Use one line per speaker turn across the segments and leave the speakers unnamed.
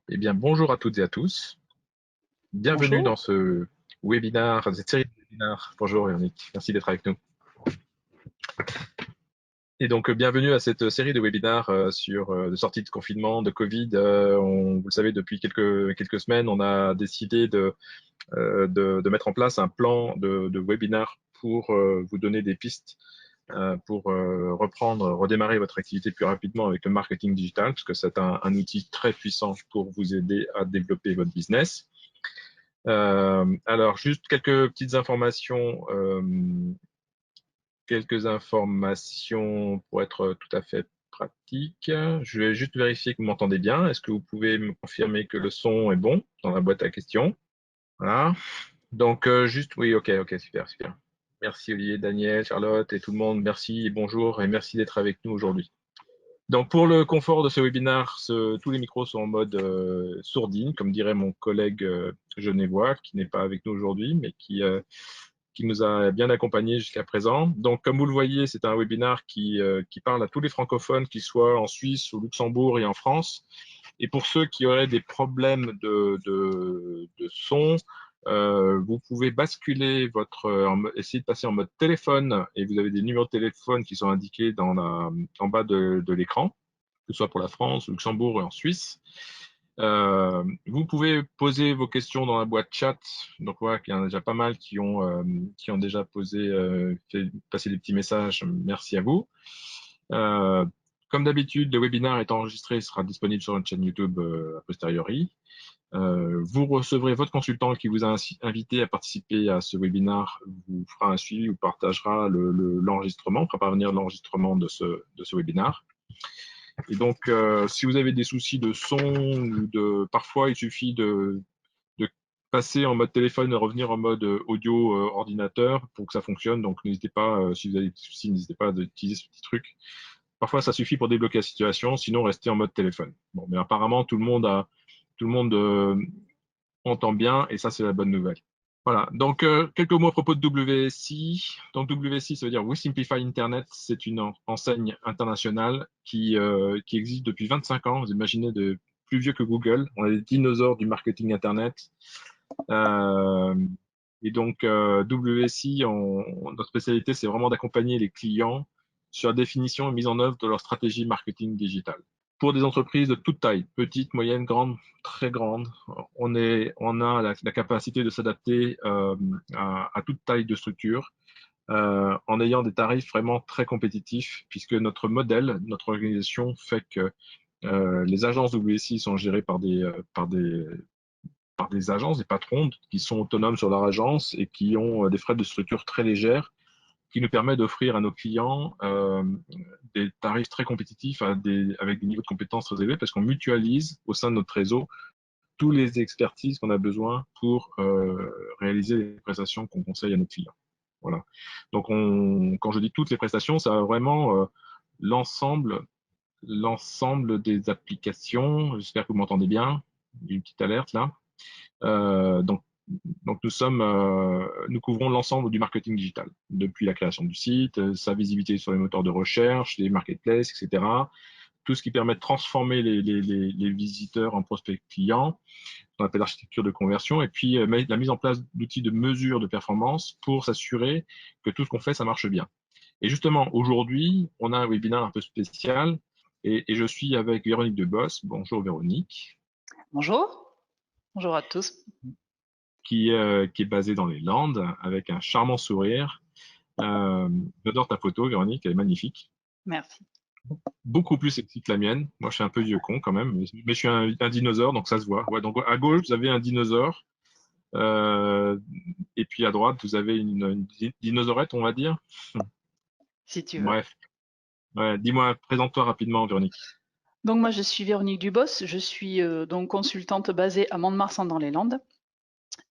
Eh bien, bonjour à toutes et à tous. Bienvenue dans
Bonjour.
ce webinaire, cette série de webinaires. Bonjour Véronique, merci d'être avec nous. Et donc, bienvenue à cette série de webinaires sur de sortie de confinement, de Covid. Vous le savez, depuis quelques semaines, on a décidé de mettre en place un plan de webinaire pour vous donner des pistes pour redémarrer votre activité plus rapidement avec le marketing digital, parce que c'est un outil très puissant pour vous aider à développer votre business. Alors, juste quelques informations pour être tout à fait pratique. Je vais juste vérifier que vous m'entendez bien. Est-ce que vous pouvez me confirmer que le son est bon dans la boîte à questions? Voilà. Donc, juste, oui, ok, super, super. Merci Olivier, Daniel, Charlotte et tout le monde. Merci et bonjour et merci d'être avec nous aujourd'hui. Donc, pour le confort de ce webinaire, tous les micros sont en mode sourdine, comme dirait mon collègue genevois, qui n'est pas avec nous aujourd'hui, mais qui nous a bien accompagnés jusqu'à présent. Donc, comme vous le voyez, c'est un webinaire qui parle à tous les francophones, qu'ils soient en Suisse, au Luxembourg et en France. Et pour ceux qui auraient des problèmes de son, vous pouvez basculer essayer de passer en mode téléphone et vous avez des numéros de téléphone qui sont indiqués en bas de l'écran, que ce soit pour la France, le Luxembourg et en Suisse. Vous pouvez poser vos questions dans la boîte chat. Donc voilà, il y en a déjà pas mal qui ont déjà passé des petits messages. Merci à vous. Euh, Comme d'habitude, le webinaire est enregistré, sera disponible sur notre chaîne YouTube a posteriori. Vous recevrez votre consultant qui vous a invité à participer à ce webinaire, vous fera un suivi, vous partagera l'enregistrement, fera parvenir l'enregistrement de ce webinaire. Et donc, si vous avez des soucis de son parfois, il suffit de passer en mode téléphone et revenir en mode audio ordinateur pour que ça fonctionne. Donc, n'hésitez pas, si vous avez des soucis, n'hésitez pas à utiliser ce petit truc. Parfois, ça suffit pour débloquer la situation. Sinon, restez en mode téléphone. Bon, mais apparemment, tout le monde entend bien et ça, c'est la bonne nouvelle. Voilà, donc quelques mots à propos de WSI. Donc WSI, ça veut dire We Simplify Internet. C'est une enseigne internationale qui existe depuis 25 ans. Vous imaginez, plus vieux que Google. On est des dinosaures du marketing Internet. Euh, et donc WSI, notre spécialité, c'est vraiment d'accompagner les clients sur la définition et mise en œuvre de leur stratégie marketing digitale pour des entreprises de toute taille, petites, moyennes, grandes, très grandes. On a la capacité de s'adapter à toute taille de structure en ayant des tarifs vraiment très compétitifs, puisque notre modèle, notre organisation fait que les agences WSI sont gérées par des agences, des patrons qui sont autonomes sur leur agence et qui ont des frais de structure très légers qui nous permet d'offrir à nos clients des tarifs très compétitifs avec des niveaux de compétences très élevés parce qu'on mutualise au sein de notre réseau toutes les expertises qu'on a besoin pour réaliser les prestations qu'on conseille à nos clients. Voilà. Donc, quand je dis toutes les prestations, ça va vraiment l'ensemble des applications. J'espère que vous m'entendez bien. Il y a une petite alerte là. Euh, donc, donc nous couvrons l'ensemble du marketing digital, depuis la création du site, sa visibilité sur les moteurs de recherche, les marketplaces, etc. Tout ce qui permet de transformer les visiteurs en prospects clients, qu'on appelle l'architecture de conversion, et puis la mise en place d'outils de mesure de performance pour s'assurer que tout ce qu'on fait, ça marche bien. Et justement, aujourd'hui, on a un webinaire un peu spécial, et je suis avec Véronique Debos. Bonjour Véronique.
Bonjour. Bonjour à tous.
Qui est basée dans les Landes, avec un charmant sourire. J'adore ta photo, Véronique, elle est magnifique.
Merci.
Beaucoup plus sexy que la mienne. Moi, je suis un peu vieux con quand même, mais je suis un dinosaure, donc ça se voit. Ouais, donc à gauche, vous avez un dinosaure, et puis à droite, vous avez une dinosaurette, on va dire.
Si tu veux.
Bref. Ouais, dis-moi, présente-toi rapidement, Véronique.
Donc moi je suis Véronique Dubos, je suis donc consultante basée à Mont-de-Marsan dans les Landes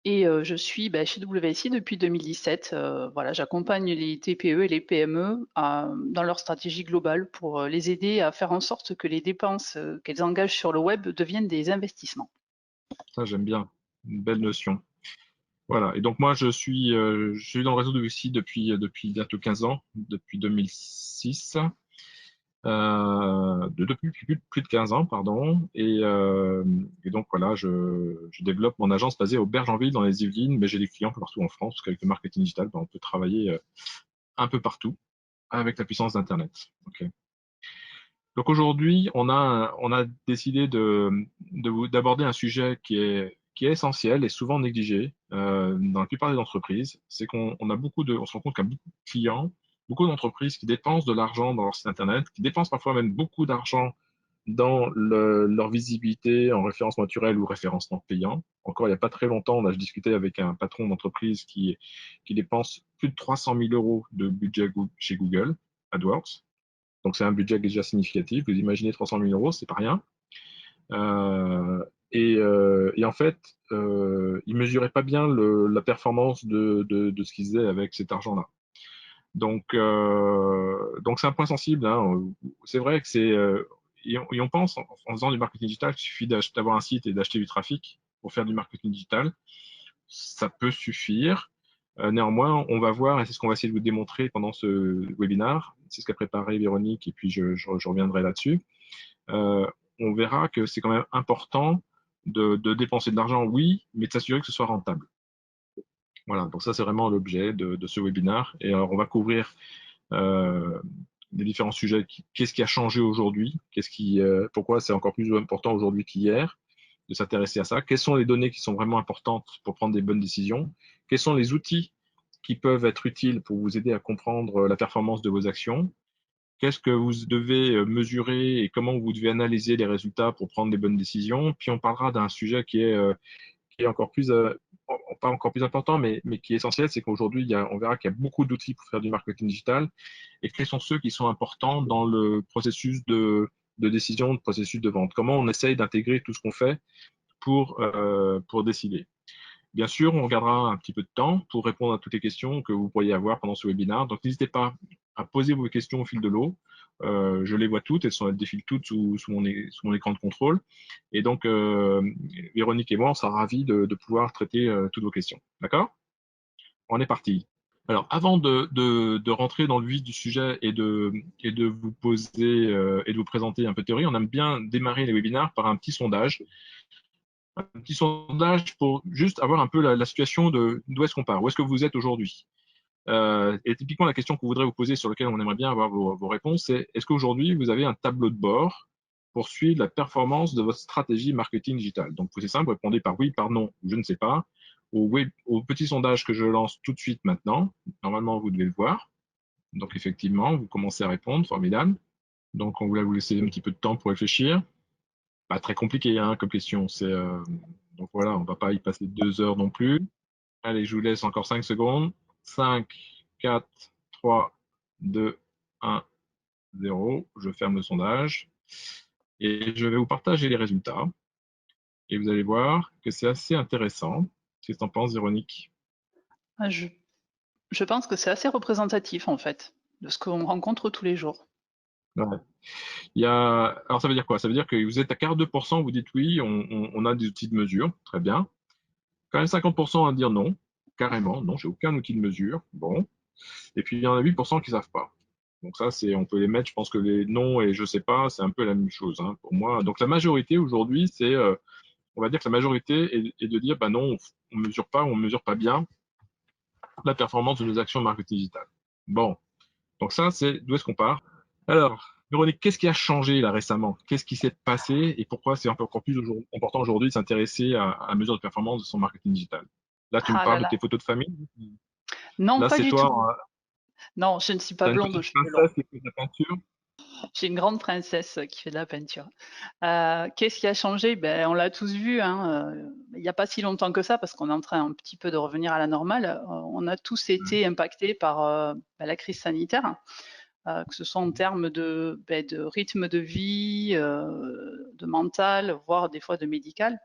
et je suis chez WSI depuis 2017. Voilà, j'accompagne les TPE et les PME dans leur stratégie globale pour les aider à faire en sorte que les dépenses qu'elles engagent sur le web deviennent des investissements.
Ça, j'aime bien. Une belle notion. Voilà. Et donc moi, je suis dans le réseau de Lucie depuis bientôt 15 ans, depuis 2006. depuis plus de 15 ans, pardon. Et donc voilà, je développe mon agence basée au Bergenville dans les Yvelines, mais j'ai des clients un peu partout en France, parce qu'avec le marketing digital, ben, on peut travailler un peu partout avec la puissance d'Internet. Ok. Donc aujourd'hui, on a décidé d'aborder un sujet qui est essentiel et souvent négligé dans la plupart des entreprises. C'est on se rend compte qu'il y a beaucoup de clients, beaucoup d'entreprises qui dépensent de l'argent dans leur site Internet, qui dépensent parfois même beaucoup d'argent dans leur visibilité en référencement naturel ou référencement payant. Encore il n'y a pas très longtemps, je discutais avec un patron d'entreprise qui dépense plus de 300 000 euros de budget chez Google AdWords. Donc c'est un budget déjà significatif. Vous imaginez 300 000 euros, c'est pas rien. Euh, et en fait, ils mesuraient pas bien la performance de ce qu'ils faisaient avec cet argent-là. Donc c'est un point sensible, hein. C'est vrai que et on pense en faisant du marketing digital, il suffit d'avoir un site et d'acheter du trafic pour faire du marketing digital. Ça peut suffire. Néanmoins, on va voir, et c'est ce qu'on va essayer de vous démontrer pendant ce webinaire, c'est ce qu'a préparé Véronique, et puis je reviendrai là-dessus. Euh, on verra que c'est quand même important de dépenser de l'argent, oui, mais de s'assurer que ce soit rentable. Voilà, donc ça c'est vraiment l'objet de ce webinaire. Et alors on va couvrir euh, les différents sujets. Qu'est-ce qui a changé aujourd'hui? Pourquoi c'est encore plus important aujourd'hui qu'hier de s'intéresser à ça? Quelles sont les données qui sont vraiment importantes pour prendre des bonnes décisions? Quels sont les outils qui peuvent être utiles pour vous aider à comprendre la performance de vos actions? Qu'est-ce que vous devez mesurer et comment vous devez analyser les résultats pour prendre des bonnes décisions? Puis on parlera d'un sujet qui est encore plus, pas encore plus important, mais qui est essentiel, c'est qu'aujourd'hui, on verra qu'il y a beaucoup d'outils pour faire du marketing digital. Et quels sont ceux qui sont importants dans le processus de décision, de processus de vente? Comment on essaye d'intégrer tout ce qu'on fait pour décider? Bien sûr, on regardera un petit peu de temps pour répondre à toutes les questions que vous pourriez avoir pendant ce webinaire. Donc, n'hésitez pas à poser vos questions au fil de l'eau. Je les vois toutes, elles défilent toutes sous mon écran de contrôle. Et donc, Véronique et moi, on sera ravis de pouvoir traiter toutes vos questions. D'accord? On est parti. Alors, avant de rentrer dans le vif du sujet et de vous poser et de vous présenter un peu de théorie, on aime bien démarrer les webinaires par un petit sondage. Un petit sondage pour juste avoir un peu la situation d'où est-ce qu'on part, où est-ce que vous êtes aujourd'hui. Et typiquement, la question qu'on voudrait vous poser, sur laquelle on aimerait bien avoir vos réponses, c'est est-ce qu'aujourd'hui, vous avez un tableau de bord pour suivre la performance de votre stratégie marketing digital? Donc, c'est simple, vous répondez par oui, par non, je ne sais pas, au petit sondage que je lance tout de suite maintenant. Normalement, vous devez le voir. Donc, effectivement, vous commencez à répondre, formidable. Donc, on voulait vous laisser un petit peu de temps pour réfléchir. Pas très compliqué, hein, comme question. Donc voilà, on va pas y passer 2 heures non plus. Allez, je vous laisse encore 5 secondes. 5, 4, 3, 2, 1, 0. Je ferme le sondage et je vais vous partager les résultats. Et vous allez voir que c'est assez intéressant. Qu'est-ce que tu en penses, Véronique?
Ah, je pense que c'est assez représentatif en fait de ce qu'on rencontre tous les jours.
Ouais. Alors, ça veut dire quoi? Ça veut dire que vous êtes à 42%, vous dites oui, on a des outils de mesure. Très bien. Quand même 50% à dire non. Carrément, non, j'ai aucun outil de mesure. Bon. Et puis, il y en a 8% qui savent pas. Donc ça, on peut les mettre, je pense que les noms et je sais pas, c'est un peu la même chose, hein, pour moi. Donc la majorité aujourd'hui, on va dire que la majorité est de dire, bah non, on mesure pas bien la performance de nos actions de marketing digital. Bon, donc ça, c'est d'où est-ce qu'on part? Alors, Véronique, qu'est-ce qui a changé là récemment? Qu'est-ce qui s'est passé et pourquoi c'est encore plus important aujourd'hui de s'intéresser à la mesure de performance de son marketing digital? Là, tu me
Ah là
parles de tes
là.
photos de famille.
Non,
Là,
pas
c'est
du tout.
toi,
Non, je ne suis pas
tu as une
blonde aux
petite
cheveux longs.
princesse qui fait de la peinture.
J'ai une grande princesse qui fait de la peinture. Qu'est-ce qui a changé? Ben, on l'a tous vu, hein, il n'y a pas si longtemps que ça, parce qu'on est en train un petit peu de revenir à la normale. On a tous été impactés par ben, la crise sanitaire, que ce soit en termes ben, de rythme de vie, de mental, voire des fois de médical.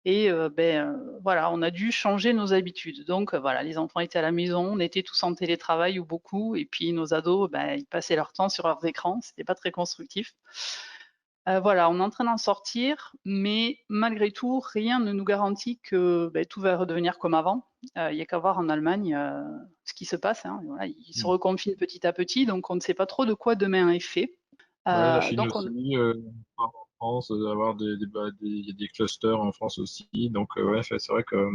Et ben, voilà, on a dû changer nos habitudes. Donc voilà, les enfants étaient à la maison, on était tous en télétravail ou beaucoup, et puis nos ados, ben, ils passaient leur temps sur leurs écrans, c'était pas très constructif. Voilà, on est en train d'en sortir, mais malgré tout, rien ne nous garantit que ben, tout va redevenir comme avant. Il y a qu'à voir en Allemagne ce qui se passe, hein. Voilà, ils se reconfinent petit à petit, donc on ne sait pas trop de quoi demain est fait.
Ouais, la Chine
Donc,
aussi, en France, avoir il y a des clusters en France aussi. Donc, ouais, c'est vrai que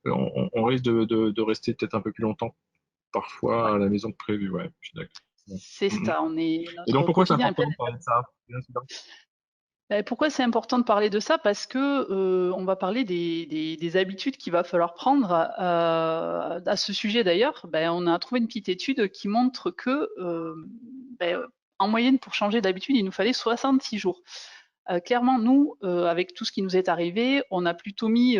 on risque de rester peut-être un peu plus longtemps,
ouais,
parfois, à la maison que prévu. Ouais, je suis d'accord. Ouais.
c'est
Mhm.
ça. Et
Et donc,
notre
pourquoi c'est
quotidien est plein.
important de parler de ça?
Pourquoi c'est important de parler de ça? Parce que on va parler des habitudes qu'il va falloir prendre à ce sujet d'ailleurs. On a trouvé une petite étude qui montre que en moyenne, pour changer d'habitude, il nous fallait 66 jours. Clairement, nous, avec tout ce qui nous est arrivé, on a plutôt mis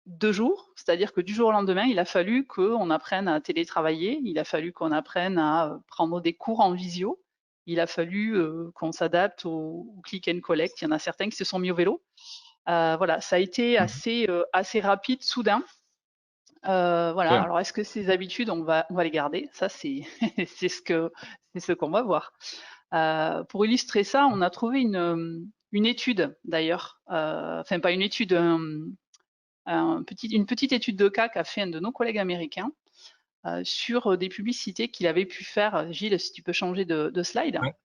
2 jours, c'est-à-dire que du jour au lendemain, il a fallu qu'on apprenne à télétravailler, il a fallu qu'on apprenne à prendre des cours en visio, il a fallu qu'on s'adapte au click and collect. Il y en a certains qui se sont mis au vélo. Voilà, ça a été
Mhm.
assez rapide, soudain. Voilà.
Clair.
Alors, est-ce que ces habitudes, on va les garder? Ça, c'est c'est ce qu'on va voir. Pour illustrer ça, on a trouvé une étude d'ailleurs, enfin pas une étude, une petite étude de cas qu'a fait un de nos collègues américains sur des publicités qu'il avait pu faire. Gilles, si tu peux changer de slide,
Ouais.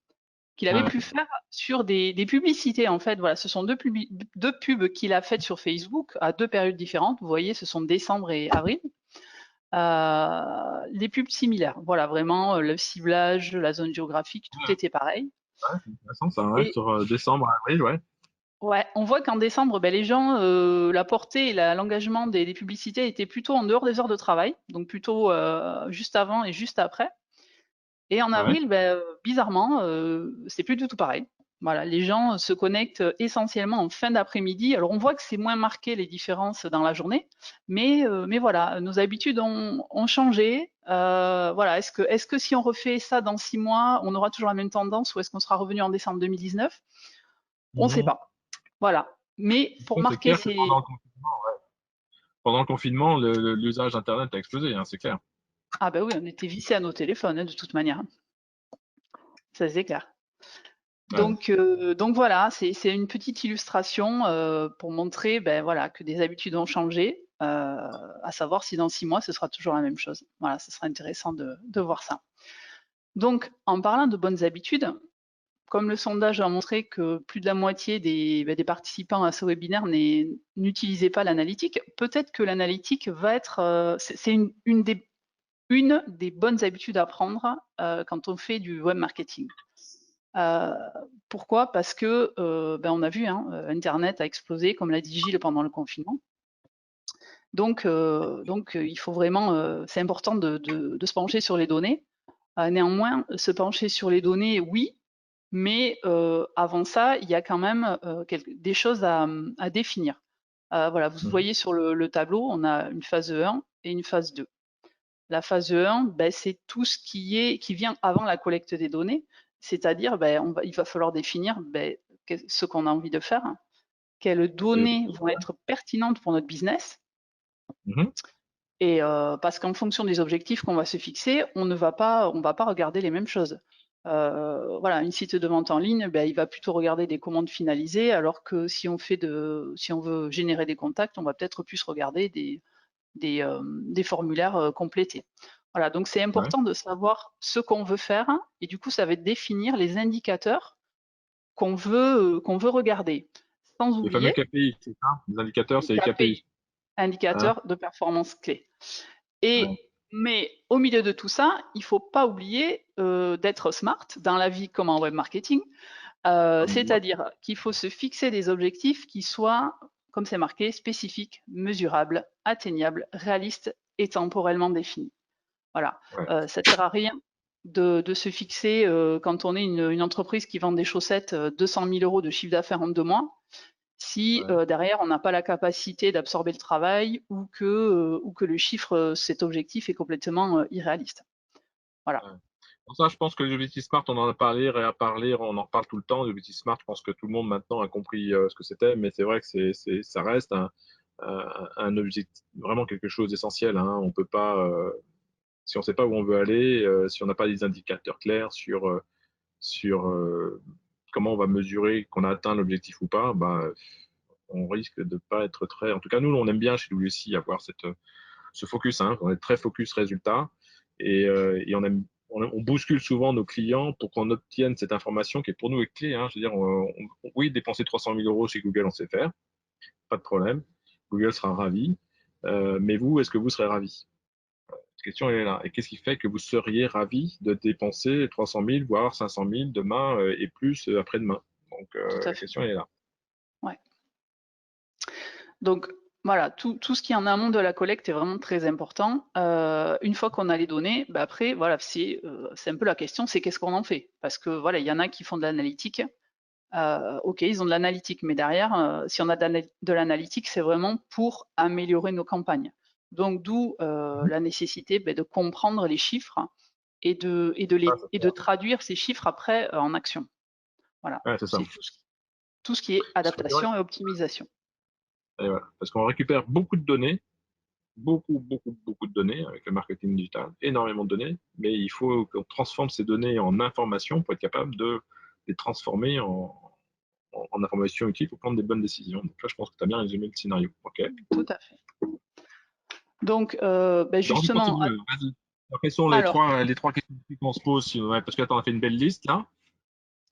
qu'il avait
Ouais.
pu faire sur des publicités. En fait, voilà, ce sont deux pubs qu'il a faites sur Facebook à deux périodes différentes. Vous voyez, ce sont décembre et avril. Les pubs similaires. Voilà, vraiment le ciblage, la zone géographique, tout était pareil.
Ouais, c'est intéressant ça, ouais,
Et
sur décembre, avril, ouais.
ouais, on voit qu'en décembre, les gens, la portée et l'engagement des publicités étaient plutôt en dehors des heures de travail, donc plutôt juste avant et juste après. Et en
Ouais.
avril, bizarrement, c'est plus du tout pareil. Voilà, les gens se connectent essentiellement en fin d'après-midi. Alors on voit que c'est moins marqué les différences dans la journée, mais voilà, nos habitudes ont changé. Voilà, est-ce que si on refait ça dans 6 mois, on aura toujours la même tendance ou est-ce qu'on sera revenu en décembre 2019? On ne sait
Mhm.
pas. Voilà. Mais pour
Ça, c'est
marquer
clair que
ces...
pendant le confinement, l'usage d'Internet a explosé, hein, c'est clair.
Ah ben oui, on était vissés à nos téléphones, hein, de toute manière. Ça c'est clair.
Ouais.
Donc voilà, c'est une petite illustration pour montrer voilà, que des habitudes ont changé, à savoir si dans 6 mois ce sera toujours la même chose. Voilà, ce sera intéressant de voir ça. Donc en parlant de bonnes habitudes, comme le sondage a montré que plus de la moitié des participants à ce webinaire n'utilisaient pas l'analytique, peut-être que l'analytique va être, c'est une des bonnes habitudes à prendre quand on fait du web marketing. Euh, Pourquoi? Parce que on a vu, hein, Internet a explosé, comme l'a dit Gilles pendant le confinement. Donc, il faut vraiment, c'est important de se pencher sur les données. Néanmoins, se pencher sur les données, oui, mais avant ça, il y a quand même des choses à définir. Voilà, vous
Mhm.
voyez sur le tableau, on a une phase 1 et une phase 2. La phase 1, c'est tout ce qui vient avant la collecte des données, c'est-à-dire il va falloir définir ce qu'on a envie de faire, quelles données
Objectif,
vont être pertinentes pour notre business,
ouais. Mhm.
et parce qu'en fonction des objectifs qu'on va se fixer, on va pas regarder les mêmes choses. Voilà, une site de vente en ligne, il va plutôt regarder des commandes finalisées, alors que si on veut générer des contacts, on va peut-être plus regarder des formulaires complétés. Voilà, donc c'est
Ouais.
important de savoir ce qu'on veut faire et du coup, ça va définir les indicateurs qu'on veut regarder. Sans
Les fameux
oublier
KPI, c'est ça? Les indicateurs,
les
c'est les KPI.
KPI,
Hein?
indicateurs de performance clés.
Ouais.
Mais au milieu de tout ça, il ne faut pas oublier d'être smart dans la vie comme en web marketing,
Ouais.
c'est-à-dire qu'il faut se fixer des objectifs qui soient, comme c'est marqué, spécifiques, mesurables, atteignables, réalistes et temporellement définis. Voilà,
Ouais.
ça ne sert à rien de se fixer, quand on est une entreprise qui vend des chaussettes, 200 000 € de chiffre d'affaires en 2 mois, si
Ouais.
derrière on n'a pas la capacité d'absorber le travail ou que le chiffre, cet objectif est complètement irréaliste. Voilà.
Ouais. Pour ça, je pense que les objectifs SMART, on en a parlé, réapparlé, on en reparle tout le temps. Les objectifs SMART, je pense que tout le monde maintenant a compris ce que c'était, mais c'est vrai que ça reste un objectif, vraiment quelque chose d'essentiel. Hein. On peut pas, si on ne sait pas où on veut aller, si on n'a pas des indicateurs clairs sur comment on va mesurer qu'on a atteint l'objectif ou pas, bah, on risque de pas être très. En tout cas, nous, on aime bien chez WC avoir ce focus. Hein. On est très focus résultat et on aime on bouscule souvent nos clients pour qu'on obtienne cette information qui est pour nous est clé, hein. Je veux dire, oui, dépenser 300 000 euros chez Google, on sait faire, pas de problème. Google sera ravi. Mais vous, est-ce que vous serez ravi? La question elle est là. Et qu'est-ce qui fait que vous seriez ravi de dépenser 300 000, voire 500 000 demain et plus après-demain? Donc
tout à
la
fait.
question elle est là.
Ouais. Donc voilà, tout ce qui est en amont de la collecte est vraiment très important. Une fois qu'on a les données, bah après, voilà, c'est un peu la question, c'est qu'est-ce qu'on en fait? Parce que voilà, il y en a qui font de l'analytique. Ok, ils ont de l'analytique, mais derrière, si on a de l'analytique, c'est vraiment pour améliorer nos campagnes. Donc d'où
Mhm.
la nécessité de comprendre les chiffres
Ah, c'est
et de
clair.
traduire ces chiffres après en action. Voilà,
Ouais, c'est ça.
c'est tout ce qui est
Parce que c'est vrai.
adaptation et optimisation.
Et voilà. Parce qu'on récupère beaucoup de données, beaucoup de données avec le marketing digital, énormément de données, mais il faut qu'on transforme ces données en informations pour être capable de les transformer en informations utiles pour prendre des bonnes décisions. Donc là, je pense que tu as bien résumé le scénario. OK.
Tout à fait. Donc,
Donc, on
justement,
continue. Vas-y. Alors, quelles sont
alors,
les trois questions qu'on se pose? Ouais, parce que tu as fait une belle liste, là.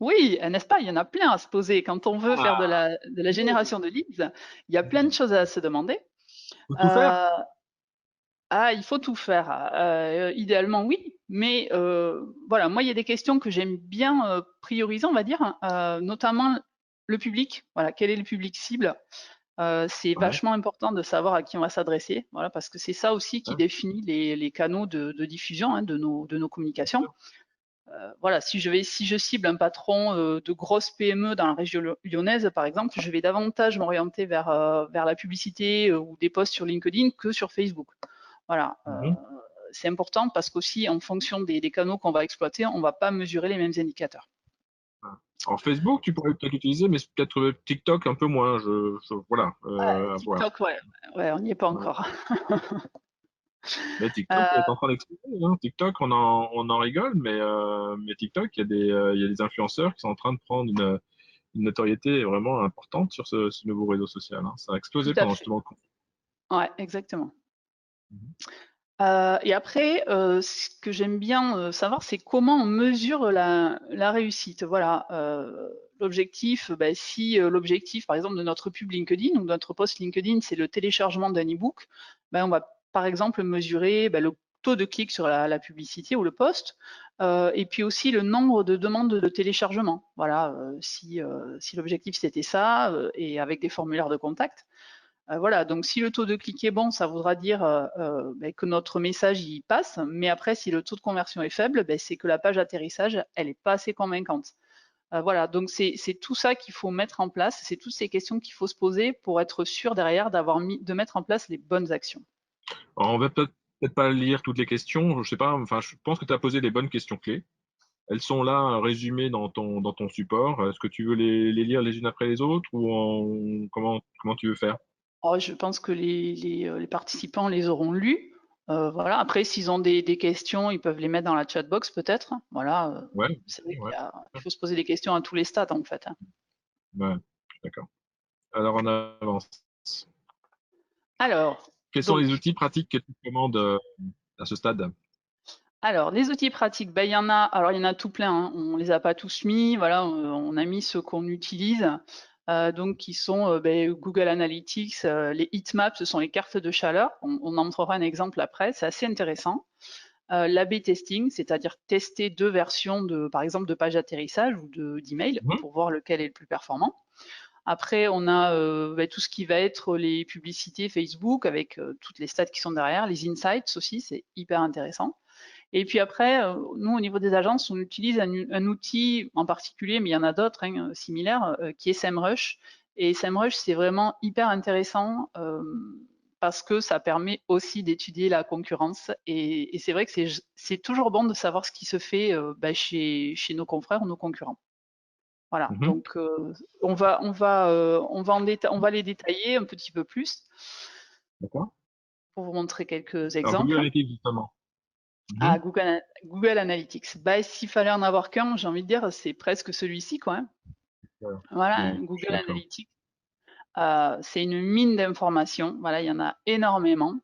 oui, n'est-ce pas? Il y en a plein à se poser. Quand on veut faire
Ah,
de la génération de leads, il y a plein de choses à se demander.
faut tout faire?
Euh, il faut tout faire. Idéalement, oui, mais voilà, moi, il y a des questions que j'aime bien prioriser, on va dire, notamment le public. Voilà, quel est le public cible? C'est
Ouais.
vachement important de savoir à qui on va s'adresser, voilà, parce que c'est ça aussi qui
Ouais,
définit les canaux de diffusion hein, de nos communications. Voilà, si je cible un patron de grosse PME dans la région lyonnaise, par exemple, je vais davantage m'orienter vers la publicité ou des posts sur LinkedIn que sur Facebook. Voilà,
mhm.
c'est important parce qu'aussi, en fonction des canaux qu'on va exploiter, on ne va pas mesurer les mêmes indicateurs.
Ouais. Alors, Facebook, tu pourrais peut-être utiliser, mais c'est peut-être TikTok un peu moins. Voilà, à voir.
TikTok, ouais, ouais, on n'y est pas
Ouais.
encore.
Mais TikTok
Euh,
est en train d'exploser, hein. TikTok, on en rigole, mais TikTok, il y a des influenceurs qui sont en train de prendre une notoriété vraiment importante sur ce nouveau réseau social, hein. Ça a
Tout
explosé
à
pendant
fait.
justement le confinement.
Ouais, exactement.
Mhm.
Et après, ce que j'aime bien, savoir, c'est comment on mesure la réussite. Voilà, l'objectif, si, l'objectif, par exemple, de notre pub LinkedIn ou de notre post LinkedIn, c'est le téléchargement d'un e-book, on va, par exemple, mesurer, le taux de clic sur la publicité ou le post, et puis aussi le nombre de demandes de téléchargement. Voilà, si l'objectif c'était ça, et avec des formulaires de contact. Voilà, donc si le taux de clic est bon, ça voudra dire que notre message y passe, mais après, si le taux de conversion est faible, c'est que la page atterrissage, elle n'est pas assez convaincante. Voilà, donc c'est tout ça qu'il faut mettre en place, c'est toutes ces questions qu'il faut se poser pour être sûr derrière de mettre en place les bonnes actions.
Alors, on va peut-être pas lire toutes les questions, je sais pas, enfin, je pense que tu as posé les bonnes questions clés. Elles sont là résumées dans ton support. Est-ce que tu veux les lire les unes après les autres ou comment tu veux faire?
Oh, je pense que les participants les auront lus. Voilà. Après, s'ils ont des questions, ils peuvent les mettre dans la chat box peut-être. Voilà.
Ouais,
C'est vrai
ouais,
il faut se poser des questions à tous les stades en fait, hein.
ouais, d'accord. Alors, on avance.
Alors,
Quels sont les
donc,
outils pratiques que tu recommandes à ce stade?
les outils pratiques, il y en a tout plein, hein. On les a pas tous mis, voilà, on a mis ceux qu'on utilise, donc qui sont Google Analytics, les heatmaps, ce sont les cartes de chaleur. On en montrera un exemple après, c'est assez intéressant. L'A/B testing, c'est-à-dire tester deux versions par exemple, de page d'atterrissage ou d'email
Mhm,
pour voir lequel est le plus performant. Après, on a tout ce qui va être les publicités Facebook avec toutes les stats qui sont derrière, les insights aussi, c'est hyper intéressant. Et puis après, nous, au niveau des agences, on utilise un outil en particulier, mais il y en a d'autres hein, similaires, qui est SEMrush. Et SEMrush, c'est vraiment hyper intéressant parce que ça permet aussi d'étudier la concurrence. Et c'est vrai que c'est toujours bon de savoir ce qui se fait chez nos confrères ou nos concurrents. Voilà,
mhm.
donc on va les détailler un petit peu plus
D'accord.
pour vous montrer quelques
Alors, Google
exemples.
Analytics, justement.
Ah,
Mhm.
Google Analytics. S'il fallait en avoir qu'un, j'ai envie de dire, c'est presque celui-ci, quoi, hein.
Voilà.
Voilà,
Ouais, je suis
Google
d'accord.
Analytics, c'est une mine d'informations. Voilà, il y en a énormément.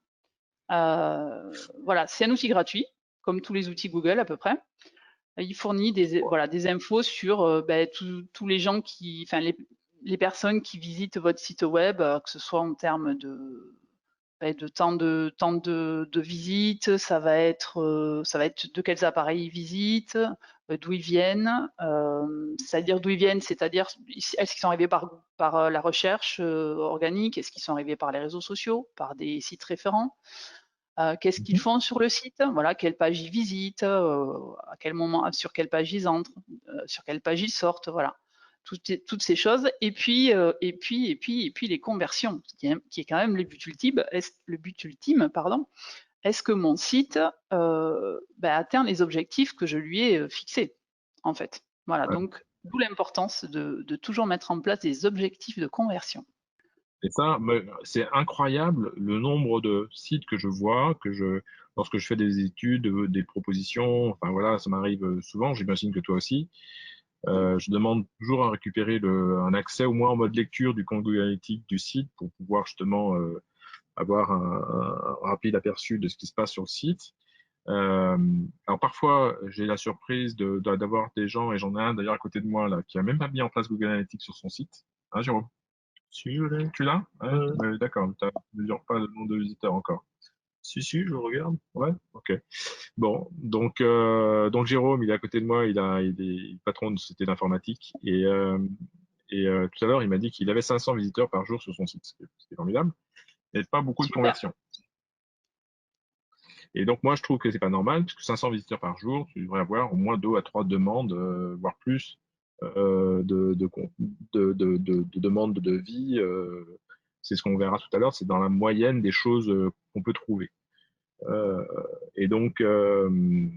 Voilà, c'est un outil gratuit. comme tous les outils Google à peu près. Il fournit des infos sur tous les gens enfin les personnes qui visitent votre site web, que ce soit en termes de temps de visite, ça va être de quels appareils ils visitent, d'où ils viennent, c'est-à-dire d'où ils viennent, c'est-à-dire est-ce qu'ils sont arrivés par la recherche organique, est-ce qu'ils sont arrivés par les réseaux sociaux, par des sites référents, qu'est-ce qu'ils
Mhm.
font sur le site, voilà, quelle page ils visitent, à quel moment, sur quelle page ils entrent, sur quelle page ils sortent, voilà. Toutes ces choses, et puis les conversions, qui est quand même le but ultime, pardon. Est-ce que mon site atteint les objectifs que je lui ai fixés, en fait. Voilà,
Ouais.
donc d'où l'importance de toujours mettre en place des objectifs de conversion.
Et ça, c'est incroyable le nombre de sites que je vois, lorsque je fais des études, des propositions, enfin voilà, ça m'arrive souvent, j'imagine que toi aussi. Je demande toujours à récupérer un accès au moins en mode lecture du compte Google Analytics du site pour pouvoir justement avoir un rapide aperçu de ce qui se passe sur le site. Euh, alors parfois, j'ai la surprise d'avoir des gens, et j'en ai un d'ailleurs à côté de moi là, qui a même pas mis en place Google Analytics sur son site. Hein, Jérôme? Si, tu l'as? Ouais, ouais, d'accord, tu ne mesures pas le nombre de visiteurs encore. Si, si, je regarde. Ouais, ok. Bon, donc Jérôme, il est à côté de moi, il est patron de société d'informatique, et tout à l'heure, il m'a dit qu'il avait 500 visiteurs par jour sur son site, ce qui est formidable, et pas beaucoup de
Super.
conversions. Et donc moi, je trouve que c'est pas normal, puisque 500 visiteurs par jour, tu devrais avoir au moins 2 à 3 demandes, voire plus, de demandes de devis. C'est ce qu'on verra tout à l'heure, c'est dans la moyenne des choses qu'on peut trouver. Euh, et donc, euh,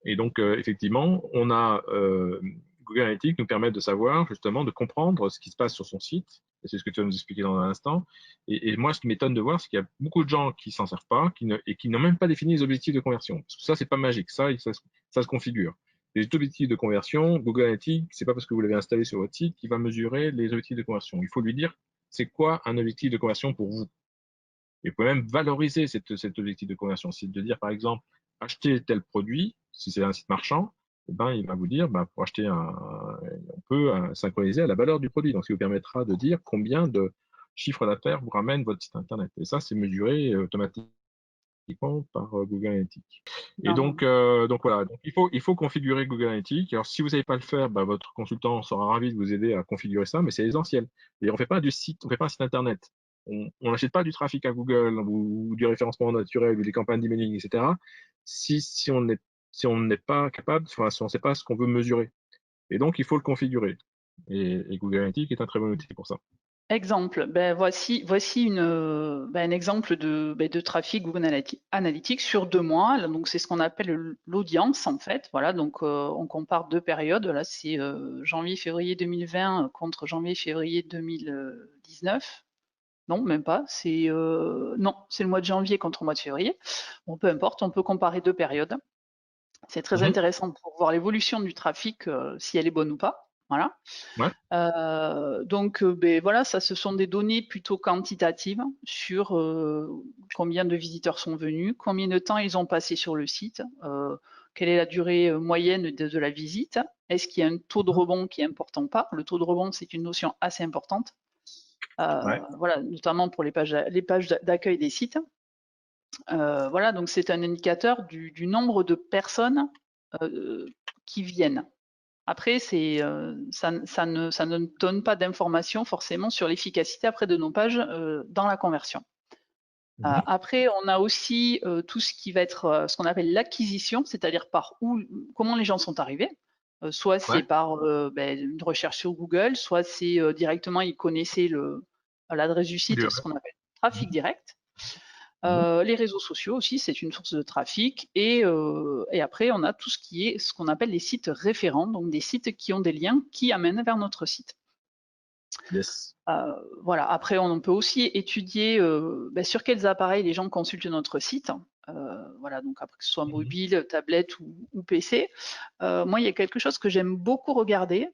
effectivement, Google Analytics nous permet de savoir justement, de comprendre ce qui se passe sur son site. Et c'est ce que tu vas nous expliquer dans un instant. Et moi, ce qui m'étonne de voir, c'est qu'il y a beaucoup de gens qui s'en servent pas, et qui n'ont même pas défini les objectifs de conversion. Parce que ça, c'est pas magique. Ça se configure. Les objectifs de conversion, Google Analytics, c'est pas parce que vous l'avez installé sur votre site qu'il va mesurer les objectifs de conversion. Il faut lui dire, c'est quoi un objectif de conversion pour vous? Et vous pouvez même valoriser cet objectif de conversion. C'est de dire, par exemple, acheter tel produit, si c'est un site marchand, eh ben, il va vous dire, ben, pour acheter on peut synchroniser à la valeur du produit. Donc, ce qui vous permettra de dire combien de chiffre d'affaires vous ramène votre site Internet. Et ça, c'est mesuré automatiquement par Google Analytics. Et
Non,
donc voilà, donc il faut configurer Google Analytics. Alors, si vous savez pas le faire, ben, votre consultant sera ravi de vous aider à configurer ça, mais c'est essentiel. Et on fait pas on fait pas un site Internet. On n'achète pas du trafic à Google ou du référencement naturel ou des campagnes d'emailing, etc. Si on n'est pas capable, enfin, si on ne sait pas ce qu'on veut mesurer. Et donc, il faut le configurer. Et Google Analytics est un très bon outil pour ça.
exemple, voici un exemple de trafic Google Analytics sur 2 mois. Là, donc c'est ce qu'on appelle l'audience en fait. Voilà, donc on compare 2 périodes. Là, c'est janvier-février 2020 contre janvier-février 2019. Non, même pas. Non, c'est le mois de janvier contre le mois de février. Bon, peu importe, on peut comparer 2 périodes. C'est très
Mhm.
intéressant pour voir l'évolution du trafic, si elle est bonne ou pas. Voilà.
Ouais.
Voilà, ça, ce sont des données plutôt quantitatives sur combien de visiteurs sont venus, combien de temps ils ont passé sur le site, quelle est la durée moyenne de la visite, est-ce qu'il y a un taux de
Mhm.
rebond qui est important ou pas. Le taux de rebond, c'est une notion assez importante,
Ouais.
voilà, notamment pour les pages d'accueil des sites. Voilà, donc c'est un indicateur du nombre de personnes qui viennent. Après, ça ne donne pas d'informations forcément sur l'efficacité après de nos pages dans la conversion.
Mhm.
Après, on a aussi tout ce qui va être ce qu'on appelle l'acquisition, c'est-à-dire comment les gens sont arrivés. Soit c'est
Ouais.
par une recherche sur Google, soit c'est directement ils connaissaient l'adresse du site, ce
L'URL.
qu'on appelle trafic
Mhm.
direct.
Mhm.
Les réseaux sociaux aussi, c'est une source de trafic. Et après, on a tout ce qui est ce qu'on appelle les sites référents, donc des sites qui ont des liens qui amènent vers notre site.
Yes.
Voilà. Après, on peut aussi étudier sur quels appareils les gens consultent notre site. Voilà, donc après que ce soit
Mhm.
mobile, tablette ou PC. Moi, il y a quelque chose que j'aime beaucoup regarder,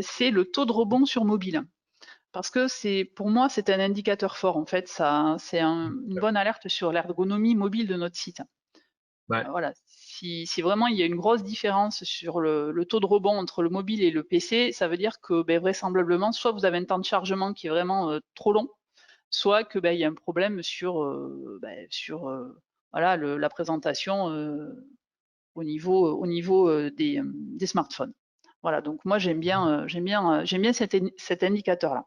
c'est le taux de rebond sur mobile. Parce que pour moi, c'est un indicateur fort. En fait, c'est une bonne alerte sur l'ergonomie mobile de notre site.
Ouais.
Voilà, si vraiment il y a une grosse différence sur le taux de rebond entre le mobile et le PC, ça veut dire que vraisemblablement, soit vous avez un temps de chargement qui est vraiment trop long, soit que il y a un problème sur voilà, la présentation au niveau des smartphones. Voilà, donc moi j'aime bien cet indicateur-là.